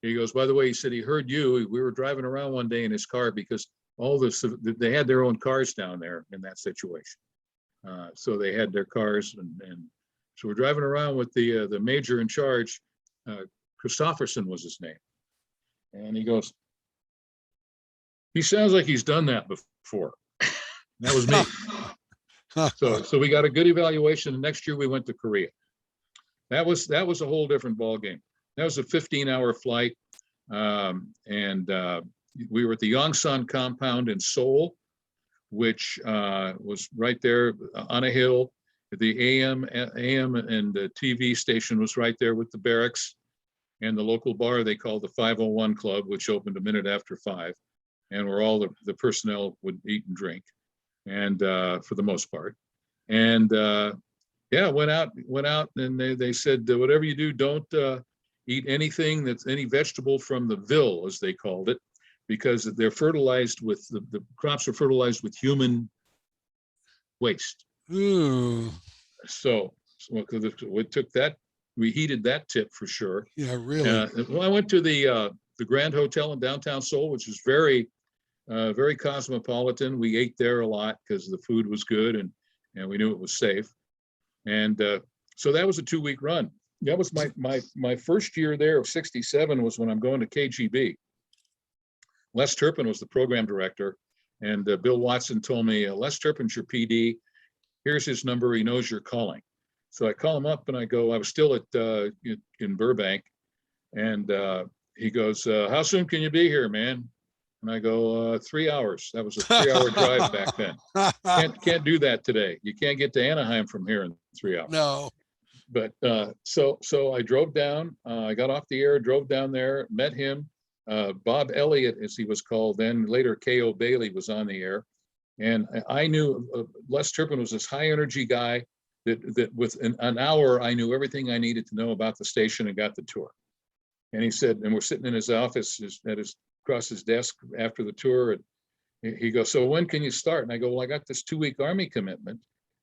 He goes, by the way, he said he heard you. We were driving around one day in his car because they had their own cars down there in that situation. So they had their cars, and so we're driving around with the major in charge. Christofferson was his name. And he goes, he sounds like he's done that before. That was me. So we got a good evaluation. And next year we went to Korea. That was a whole different ball game. That was a 15-hour flight. And we were at the Yongsan compound in Seoul, which was right there on a hill. The AM and the TV station was right there with the barracks, and the local bar they called the 501 Club, which opened a minute after 5, and where all the personnel would eat and drink, and for the most part. And went out, and they said, whatever you do, don't eat anything that's any vegetable from the ville, as they called it, because they're fertilized with the crops are fertilized with human waste. Ooh. So we took that, we heeded that tip for sure. Yeah, really. Well, I went to the Grand Hotel in downtown Seoul, which is very cosmopolitan. We ate there a lot because the food was good, and we knew it was safe. And so that was a 2-week run. That was my first year there of 67 was when I'm going to KGB. Les Turpin was the program director, and Bill Watson told me, Les Turpin's your PD. Here's his number. He knows you're calling. So I call him up and I go, I was still in Burbank, and he goes, how soon can you be here, man? And I go, 3 hours. That was a 3-hour drive back then. Can't do that today. You can't get to Anaheim from here in 3 hours. No. But so I drove down. I got off the air, drove down there, met him. Bob Elliott, as he was called then. Later, K.O. Bailey was on the air. And I knew Les Turpin was this high energy guy that with an hour, I knew everything I needed to know about the station and got the tour. And he said, and we're sitting in his office across his desk after the tour. And he goes, so when can you start? And I go, well, I got this 2-week Army commitment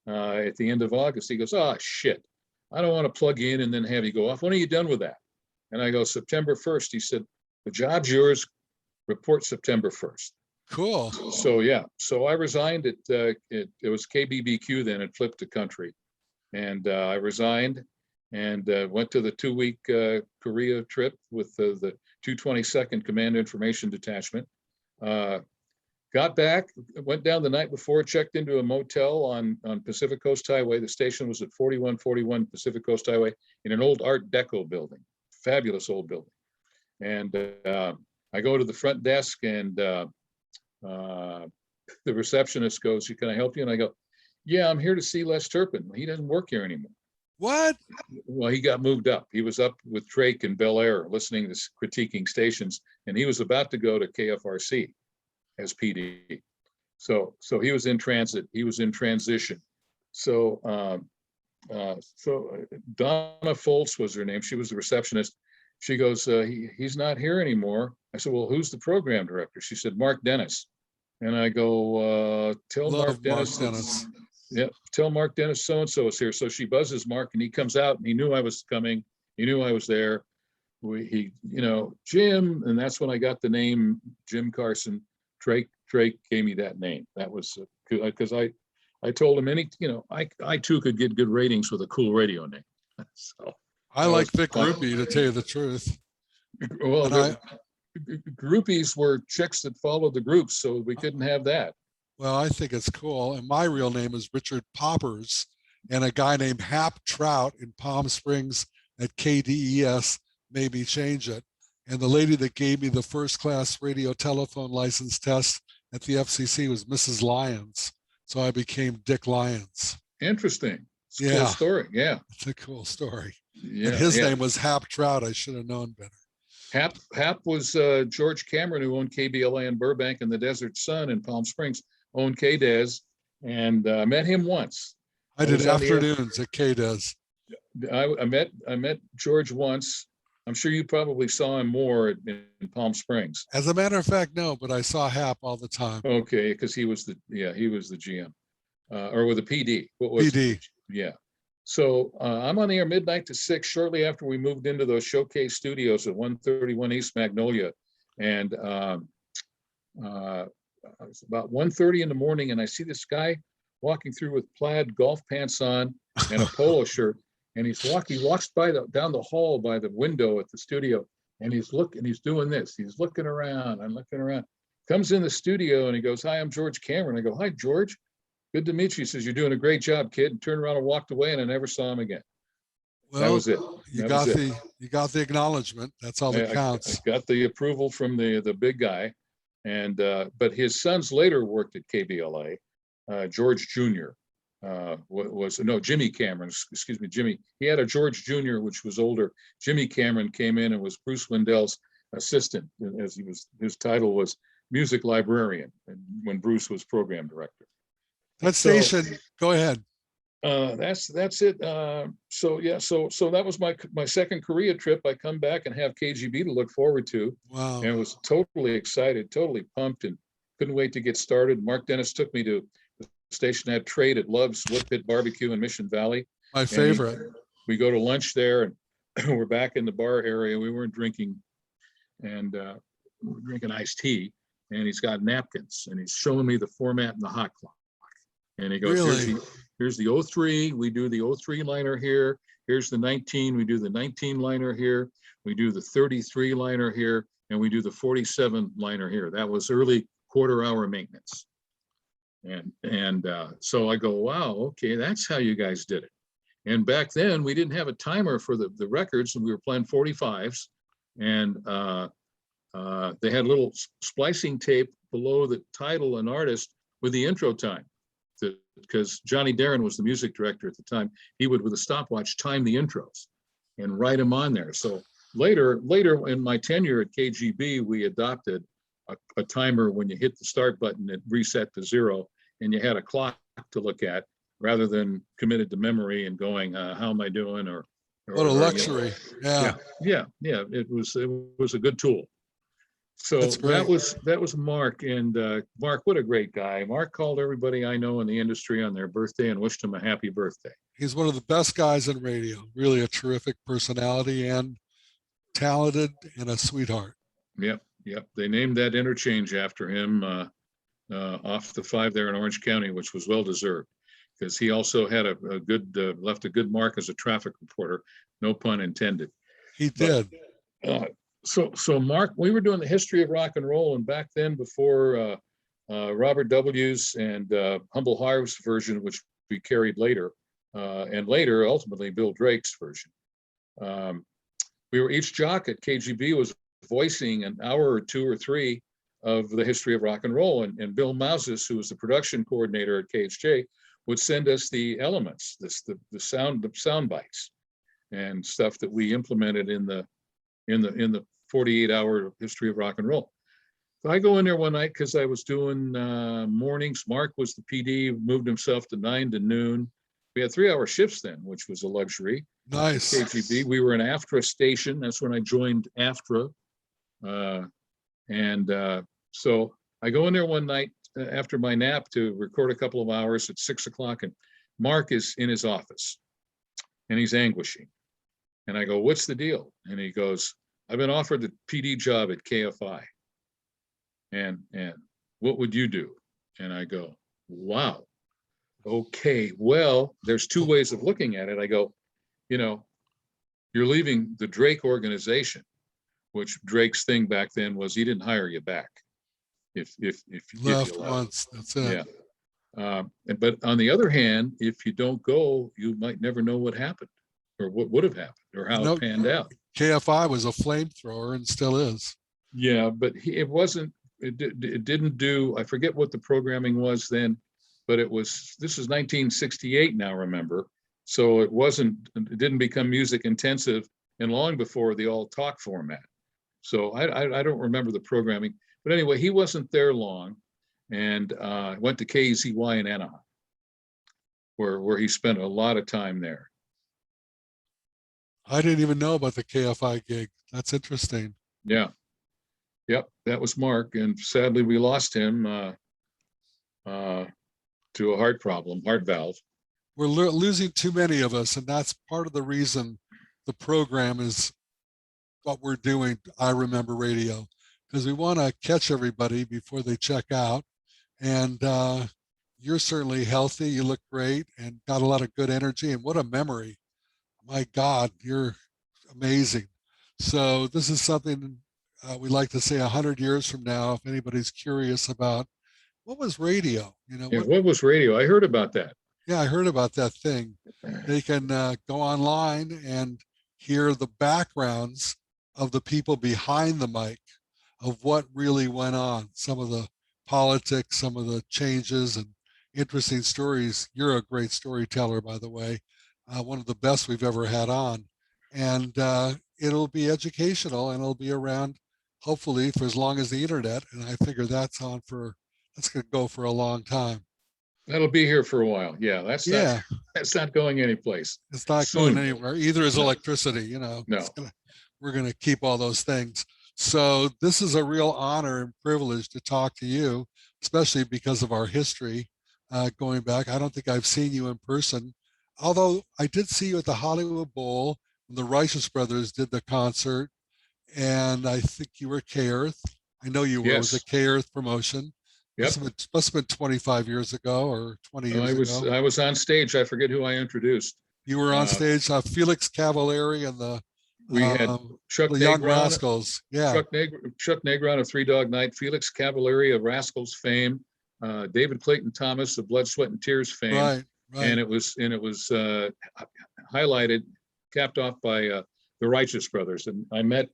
at the end of August. He goes, oh, shit. I don't want to plug you in and then have you go off. When are you done with that? And I go, September 1st. He said, the job's yours. Report September 1st. Cool. So yeah, so I resigned. It was KBBQ then. It flipped the country, and I resigned and went to the 2-week Korea trip with the 222nd Command Information Detachment. Got back, went down the night before, checked into a motel on Pacific Coast Highway. The station was at 4141 Pacific Coast Highway in an old Art Deco building, fabulous old building. And I go to the front desk, and the receptionist goes, can I help you? And I go, yeah, I'm here to see Les Turpin. He doesn't work here anymore. What? Well, he got moved up. He was up with Drake in Bel Air listening to critiquing stations, and he was about to go to KFRC as PD. So he was in transit. He was in transition. So Donna Foltz was her name. She was the receptionist. She goes, he's not here anymore. I said, well, who's the program director? She said, Mark Dennis. And I go, tell Mark Dennis. Yeah, tell Mark Dennis so-and-so is here. So she buzzes Mark, and he comes out, and he knew I was coming. He knew I was there. Jim, and that's when I got the name Jim Carson. Drake gave me that name. That was because I told him I too could get good ratings with a cool radio name. So I like Vic Gruppie, to tell you the truth. Well, groupies were chicks that followed the groups, so we couldn't have that. Well, I think it's cool. And my real name is Richard Poppers, and a guy named Hap Trout in Palm Springs at KDES made me change it. And the lady that gave me the first class radio telephone license test at the FCC was Mrs. Lyons. So I became Dick Lyons. Interesting. It's a cool story. Yeah. It's a cool story. Yeah. And his name was Hap Trout. I should have known better. Hap was George Cameron, who owned KBLA in Burbank, and the Desert Sun in Palm Springs owned KDES, and met him once. I did afternoons at KDES. I met George once. I'm sure you probably saw him more in Palm Springs. As a matter of fact, no, but I saw Hap all the time. Okay, because he was the GM, or with the PD. What was PD? Yeah. So I'm on the air midnight to 6, shortly after we moved into those showcase studios at 131 East Magnolia, and it's about 1:30 in the morning, and I see this guy walking through with plaid golf pants on and a polo shirt, and he walks down the hall by the window at the studio, and he's doing this. He's looking around. I'm looking around. Comes in the studio and he goes, "Hi, I'm George Cameron." I go, "Hi, George. Good to meet you." He says, "You're doing a great job, kid." And turned around and walked away, and I never saw him again. Well, that was it. You got the acknowledgement. That's all that counts. I got the approval from the big guy, and but his sons later worked at KBLA. George Jr. Jimmy Cameron. Excuse me, Jimmy. He had a George Jr. which was older. Jimmy Cameron came in and was Bruce Wendell's assistant, as his title was music librarian, and when Bruce was program director. That station, go ahead. That's it. So that was my second Korea trip. I come back and have KGB to look forward to. Wow. And was totally excited, totally pumped, and couldn't wait to get started. Mark Dennis took me to the station that had trade at Love's Wood Pit Barbecue in Mission Valley. My favorite. We go to lunch there, and we're back in the bar area. We weren't drinking, and we're drinking iced tea. And he's got napkins, and he's showing me the format and the hot clock. And he goes, really? Here's the 03, we do the 03 liner here. Here's the 19, we do the 19 liner here. We do the 33 liner here, and we do the 47 liner here. That was early quarter-hour maintenance. And so I go, wow, okay, that's how you guys did it. And back then, we didn't have a timer for the records, and we were playing 45s. And they had a little splicing tape below the title and artist with the intro time. Because Johnny Darren was the music director at the time, he would, with a stopwatch, time the intros and write them on there. So later in my tenure at KGB, we adopted a timer. When you hit the start button, it reset to 0, and you had a clock to look at rather than committed to memory and going, how am I doing? Or what a luxury. Yeah. It was a good tool. So that was Mark, and Mark, what a great guy. Mark called everybody I know in the industry on their birthday and wished them a happy birthday. He's one of the best guys in radio, really a terrific personality and talented and a sweetheart. Yep. They named that interchange after him off the 5 there in Orange County, which was well-deserved, because he also had a good, left a good mark as a traffic reporter, no pun intended. He did. So Mark, we were doing the history of rock and roll, and back then, before Robert W.'s and Humble Harv's version, which we carried later, and later, ultimately, Bill Drake's version. We were, each jock at KGB was voicing an hour or 2 or 3 of the history of rock and roll, and Bill Mouses, who was the production coordinator at KHJ, would send us the elements, the sound bites, and stuff that we implemented in the 48-hour history of rock and roll. So I go in there one night because I was doing mornings. Mark was the PD, moved himself to 9 to noon. We had 3-hour shifts then, which was a luxury. Nice. KGB. We were an AFTRA station. That's when I joined AFTRA. So I go in there one night after my nap to record a couple of hours at 6 o'clock, and Mark is in his office, and he's anguishing. And I go, "What's the deal?" And he goes, "I've been offered the PD job at KFI. And what would you do?" And I go, "Wow. Okay, well, there's 2 ways of looking at it." I go, "You're leaving the Drake organization," which Drake's thing back then was he didn't hire you back. If you left once, that's it. Yeah. But on the other hand, if you don't go, you might never know what happened, or what would have happened, or how it panned out. KFI was a flamethrower and still is. Yeah, but it didn't do, I forget what the programming was then, but this is 1968 now, remember, So it didn't become music intensive and long before the all talk format. So I don't remember the programming, but anyway, he wasn't there long, and went to KZY in Anaheim, where he spent a lot of time there. I didn't even know about the KFI gig. That's interesting. Yeah. Yep, that was Mark, and sadly we lost him to a heart problem, heart valve. We're losing too many of us, and that's part of the reason the program is what we're doing. I Remember Radio, because we want to catch everybody before they check out. And you're certainly healthy. You look great and got a lot of good energy. And what a memory. My God, you're amazing. So this is something we like to say 100 years from now, if anybody's curious about what was radio, Yeah, what was radio? I heard about that. Yeah, I heard about that thing. They can go online and hear the backgrounds of the people behind the mic, of what really went on, some of the politics, some of the changes and interesting stories. You're a great storyteller, by the way, one of the best we've ever had on. And it'll be educational, and it'll be around hopefully for as long as the internet. And I figure that's going to go for a long time. That'll be here for a while. Yeah, that's not going anyplace. It's not Soon. going anywhere. Either is electricity, No. We're going to keep all those things. So this is a real honor and privilege to talk to you, especially because of our history going back. I don't think I've seen you in person, although I did see you at the Hollywood Bowl when the Righteous Brothers did the concert, and I think you were KERTH. I know you were. Yes. It was a KERTH promotion. Yep. Must have been 25 years ago or 20 years ago. I was on stage. I forget who I introduced. You were on stage. Felix Cavallari and the Chuck the Young Negron, Rascals. Yeah. Chuck Negron of Three Dog Night, Felix Cavallari of Rascals fame, David Clayton Thomas of Blood, Sweat, and Tears fame. Right. And it was highlighted, capped off by the Righteous Brothers. And I met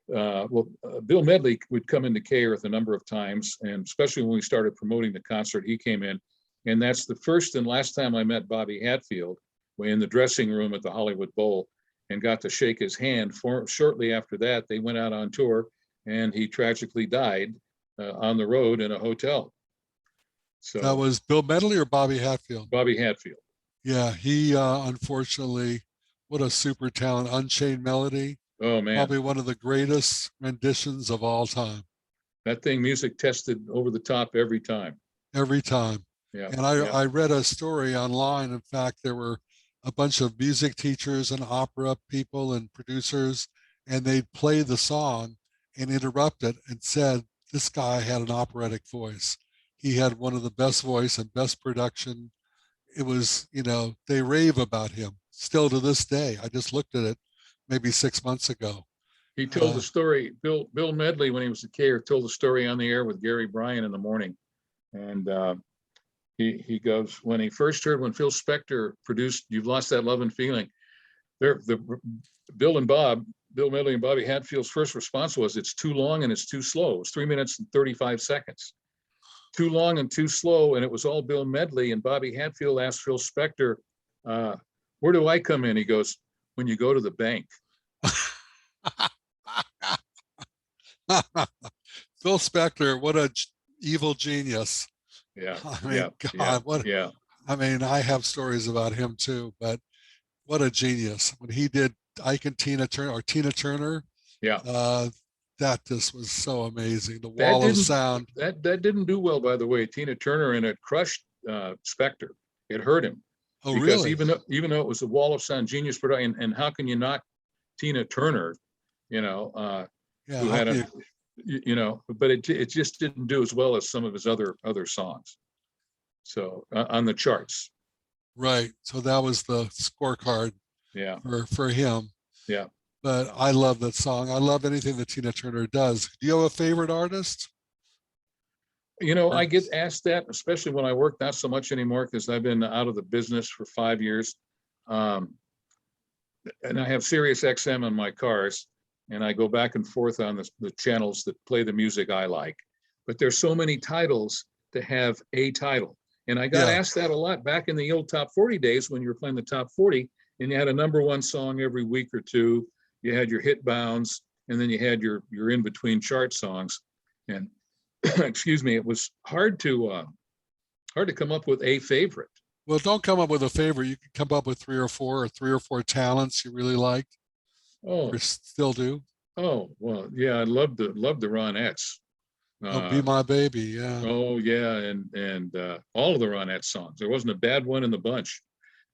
Bill Medley would come into KERTH a number of times, and especially when we started promoting the concert, he came in. And that's the first and last time I met Bobby Hatfield in the dressing room at the Hollywood Bowl, and got to shake his hand. Shortly after that, they went out on tour, and he tragically died on the road in a hotel. So that was Bill Medley or Bobby Hatfield? Bobby Hatfield. Yeah, he unfortunately, what a super talent. Unchained Melody. Oh man, probably one of the greatest renditions of all time. That thing, music tested over the top every time. Every time. Yeah. And I read a story online. In fact, there were a bunch of music teachers and opera people and producers, and they'd play the song and interrupt it and said, this guy had an operatic voice. He had one of the best voice and best production. It was, they rave about him still to this day. I just looked at it maybe 6 months ago. He told the story, Bill Medley, when he was a KERTH, told the story on the air with Gary Bryan in the morning. And he goes, when he first heard, when Phil Spector produced You've Lost That Love and Feeling, Bill Medley and Bobby Hatfield's first response was, it's too long and it's too slow. It's 3 minutes and 35 seconds. Too long and too slow. And it was all Bill Medley. And Bobby Hatfield asked Phil Spector, where do I come in? He goes, when you go to the bank. Phil Spector, what a evil genius. Yeah. I mean, I mean, I have stories about him too, but what a genius. When he did Ike and Tina Turner, that just was so amazing. The wall of sound. That didn't do well, by the way, Tina Turner, and it crushed Spector. It hurt him. Oh, because really? Even though it was a wall of sound, genius production, and how can you knock Tina Turner, who had but it just didn't do as well as some of his other songs. So on the charts. Right. So that was the scorecard. Yeah. For him. Yeah. But I love that song. I love anything that Tina Turner does. Do you have a favorite artist? I get asked that, especially when I work, not so much anymore because I've been out of the business for 5 years. And I have Sirius XM in my cars, and I go back and forth on the channels that play the music I like. But there's so many titles to have a title. And I got Yeah. asked that a lot back in the old top 40 days when you were playing the top 40 and you had a #1 song every week or two. You had your hit bounds, and then you had your in between chart songs. And excuse me, it was hard to come up with a favorite. Well, don't come up with a favorite. You can come up with three or four talents you really liked, Oh, or still do. well, yeah, I loved the Ronettes. Oh, Be My Baby. Yeah. Oh yeah, and all of the Ronette songs. There wasn't a bad one in the bunch,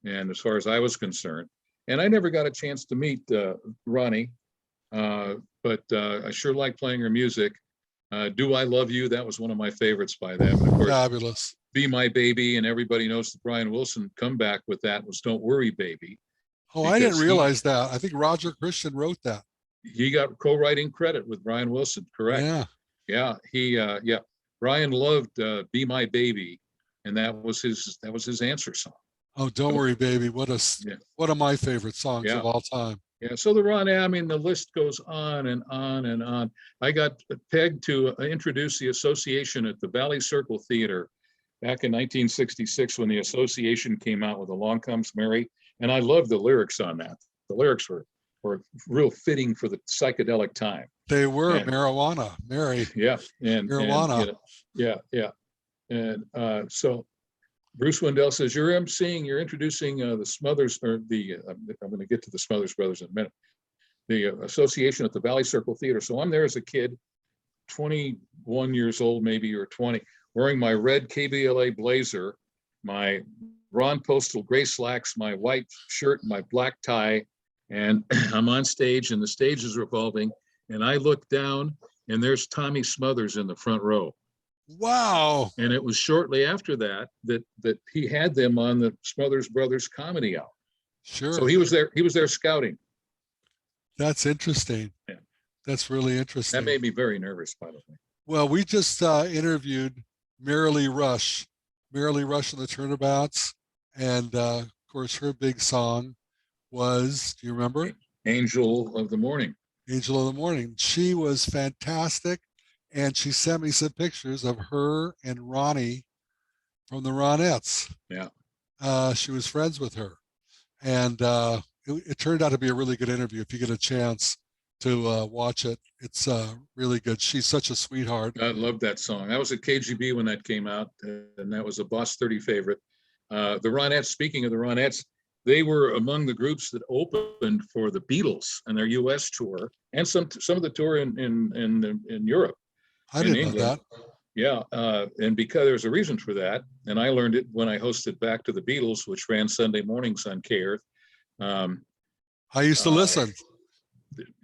and as far as I was concerned, and I never got a chance to meet Ronnie, but I sure like playing her music. Do I Love You? That was one of my favorites by them. And of course, Fabulous. Be My Baby, and everybody knows the Brian Wilson comeback with that was Don't Worry Baby. Oh, I didn't Because realize that. I think Roger Christian wrote that. he got co-writing credit with Brian Wilson, correct? Yeah. Yeah, Brian loved Be My Baby, and that was his answer song. Oh, Don't Worry, Baby. One of my favorite songs of all time. Yeah, so the Ronette, I mean, the list goes on and on and on. I got pegged to introduce the association at the Valley Circle Theater back in 1966 when the association came out with Along Comes Mary, and I loved the lyrics on that. The lyrics were real fitting for the psychedelic time. They were marijuana, Mary. Yeah, and marijuana. Yeah. And so Bruce Wendell says, you're introducing the Smothers, or I'm going to get to the Smothers Brothers in a minute, the association at the Valley Circle Theater. So I'm there as a kid, 21 years old, maybe, or 20, wearing my red KBLA blazer, my Ron Postal gray slacks, my white shirt, my black tie, and I'm on stage, and the stage is revolving, and I look down, and there's Tommy Smothers in the front row. Wow. And it was shortly after that he had them on the Smothers Brothers comedy hour. Sure. So he was there scouting. That's interesting. Yeah. That's really interesting. That made me very nervous, by the way. Well, we just interviewed Marilee Rush and the Turnabouts. And of course, her big song was, do you remember? Angel of the Morning. Angel of the Morning. She was fantastic. And she sent me some pictures of her and Ronnie from the Ronettes. Yeah. She was friends with her. And it turned out to be a really good interview. If you get a chance to watch it, it's really good. She's such a sweetheart. I love that song. I was at KGB when that came out, and that was a Boss 30 favorite. The Ronettes, speaking of the Ronettes, they were among the groups that opened for the Beatles and their U.S. tour, and some of the tour in Europe. I didn't know that. Yeah, and because there's a reason for that, and I learned it when I hosted Back to the Beatles, which ran Sunday mornings on KRTH. I used to listen.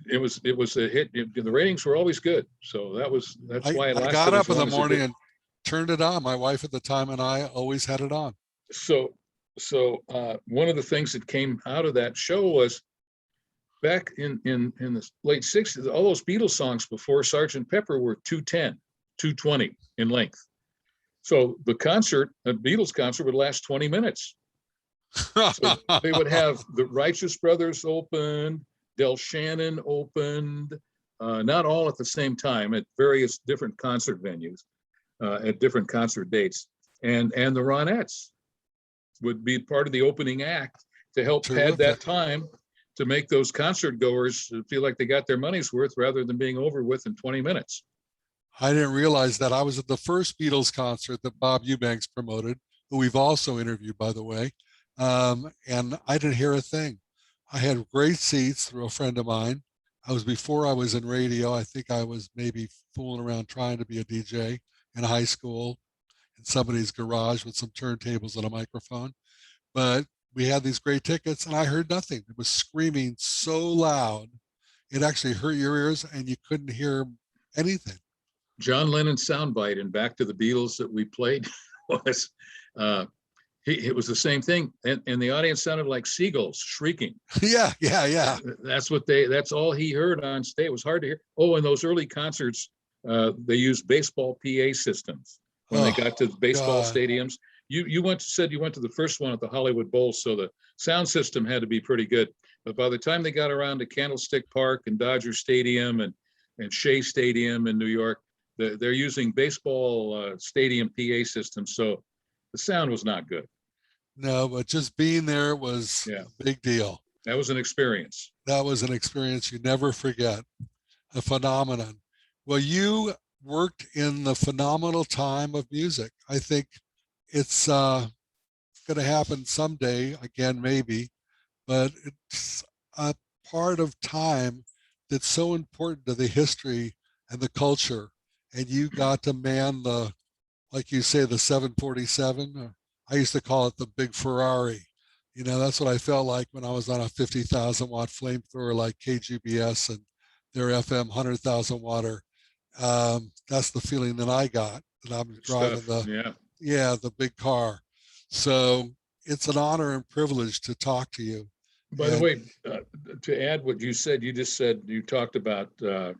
It was a hit. The ratings were always good, so that's why I got up in the morning and turned it on. My wife at the time and I always had it on. So one of the things that came out of that show was, back in the late 60s, all those Beatles songs before Sgt. Pepper were 210, 220 in length. So the Beatles concert would last 20 minutes. So they would have the Righteous Brothers opened, Del Shannon opened, not all at the same time, at various different concert venues, at different concert dates. And the Ronettes would be part of the opening act to help pad that time, to make those concert goers feel like they got their money's worth rather than being over with in 20 minutes. I didn't realize that. I was at the first Beatles concert that Bob Eubanks promoted, who we've also interviewed, by the way. And I didn't hear a thing. I had great seats through a friend of mine. Before I was in radio. I think I was maybe fooling around trying to be a DJ in high school in somebody's garage with some turntables and a microphone. But we had these great tickets and I heard nothing. It was screaming so loud, it actually hurt your ears and you couldn't hear anything. John Lennon's soundbite in Back to the Beatles that we played was, it was the same thing. And the audience sounded like seagulls shrieking. Yeah. That's all he heard on stage. It was hard to hear. Oh, in those early concerts, they used baseball PA systems when they got to the baseball stadiums. You said you went to the first one at the Hollywood Bowl, so the sound system had to be pretty good. But by the time they got around to Candlestick Park and Dodger Stadium and Shea Stadium in New York, they're using baseball stadium PA systems. So the sound was not good. No, but just being there was Yeah. a big deal. That was an experience. That was an experience you never forget, a phenomenon. Well, you worked in the phenomenal time of music. I think it's going to happen someday again, maybe, but it's a part of time that's so important to the history and the culture. And you got to man the, like you say, the 747. I used to call it the big Ferrari. You know, that's what I felt like when I was on a 50,000 watt flamethrower like KGBS and their FM 100,000 watter. That's the feeling that I got, that I'm driving the big car. So it's an honor and privilege to talk to you. By the way, to add what you said, you just said, you talked about the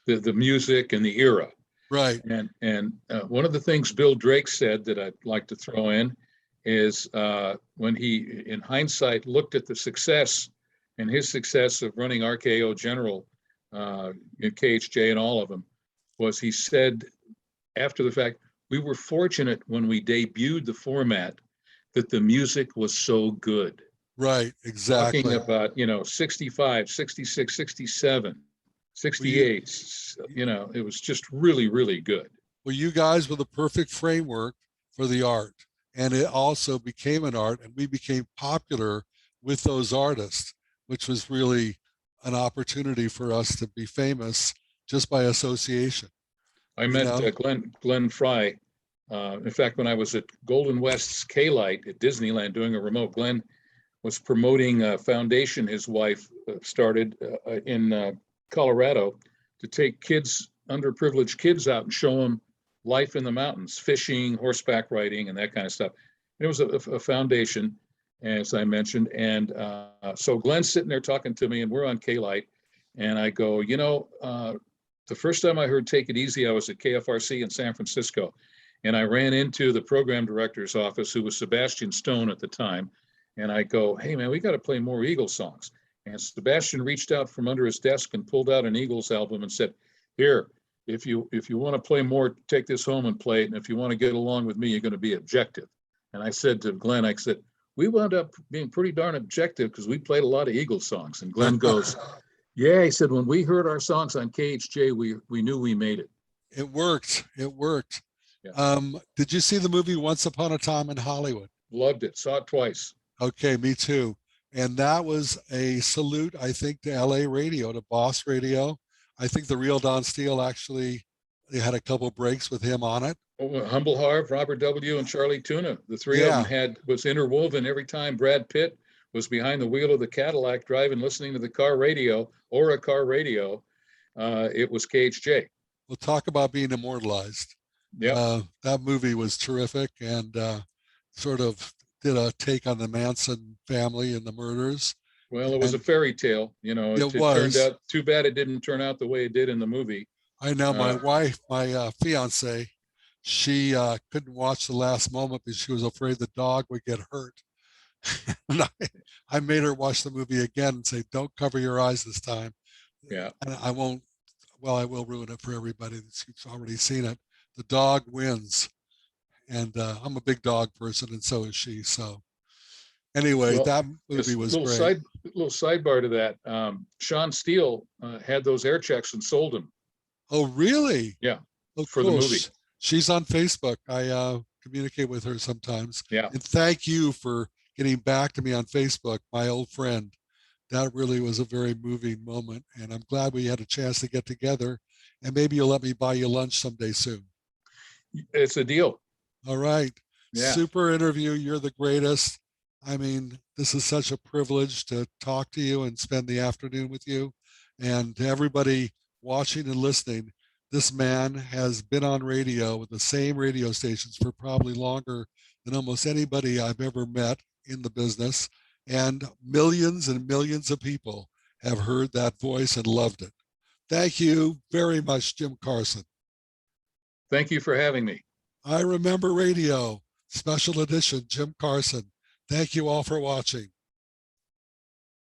music and the era. Right. And one of the things Bill Drake said that I'd like to throw in is when he, in hindsight, looked at the success and his success of running RKO General, KHJ and all of them, was he said after the fact, we were fortunate when we debuted the format that the music was so good. Right, exactly. Talking about, 65, 66, 67, 68, it was just really, really good. Well, you guys were the perfect framework for the art. And it also became an art, and we became popular with those artists, which was really an opportunity for us to be famous just by association. I met Glenn Fry. In fact, when I was at Golden West's KLIT at Disneyland doing a remote, Glenn was promoting a foundation his wife started in Colorado to take kids, underprivileged kids out and show them life in the mountains, fishing, horseback riding, and that kind of stuff. It was a foundation, as I mentioned. And so Glenn's sitting there talking to me, and we're on KLIT. And I go, the first time I heard Take It Easy, I was at KFRC in San Francisco. And I ran into the program director's office, who was Sebastian Stone at the time. And I go, hey, man, we got to play more Eagles songs. And Sebastian reached out from under his desk and pulled out an Eagles album and said, here, if you want to play more, take this home and play it. And if you want to get along with me, you're going to be objective. And I said to Glenn, I said, we wound up being pretty darn objective because we played a lot of Eagles songs. And Glenn goes, yeah, he said, when we heard our songs on KHJ, we knew we made it. It worked. It worked. Yeah. Did you see the movie Once Upon a Time in Hollywood? Loved it. Saw it twice. Okay, me too. And that was a salute, I think, to LA radio, to Boss Radio. I think the real Don Steele actually, they had a couple breaks with him on it. Humble Harv, Robert W., and Charlie Tuna. The three of them was interwoven every time Brad Pitt was behind the wheel of the Cadillac driving, listening to the car radio or a car radio. It was KHJ. We'll talk about being immortalized. Yeah. That movie was terrific and sort of did a take on the Manson family and the murders. Well, it was a fairy tale, it turned out, too bad it didn't turn out the way it did in the movie. I know my wife, my fiance, she couldn't watch the last moment because she was afraid the dog would get hurt. And I made her watch the movie again and say, don't cover your eyes this time. Yeah. And I won't, well, I will ruin it for everybody that's already seen it. The dog wins. And I'm a big dog person, and so is she. So anyway, that movie was great. Little sidebar to that. Sean Steele had those air checks and sold them. Oh, really? Yeah. Oh, for cool. the movie. She's on Facebook. I communicate with her sometimes. Yeah. And thank you for getting back to me on Facebook, my old friend. That really was a very moving moment. And I'm glad we had a chance to get together. And maybe you'll let me buy you lunch someday soon. It's a deal. All right. Yeah. Super interview. You're the greatest. I mean, this is such a privilege to talk to you and spend the afternoon with you. And to everybody watching and listening, this man has been on radio with the same radio stations for probably longer than almost anybody I've ever met in the business. And millions of people have heard that voice and loved it. Thank you very much, Jim Carson. Thank you for having me. I Remember Radio, special edition, Jim Carson. Thank you all for watching.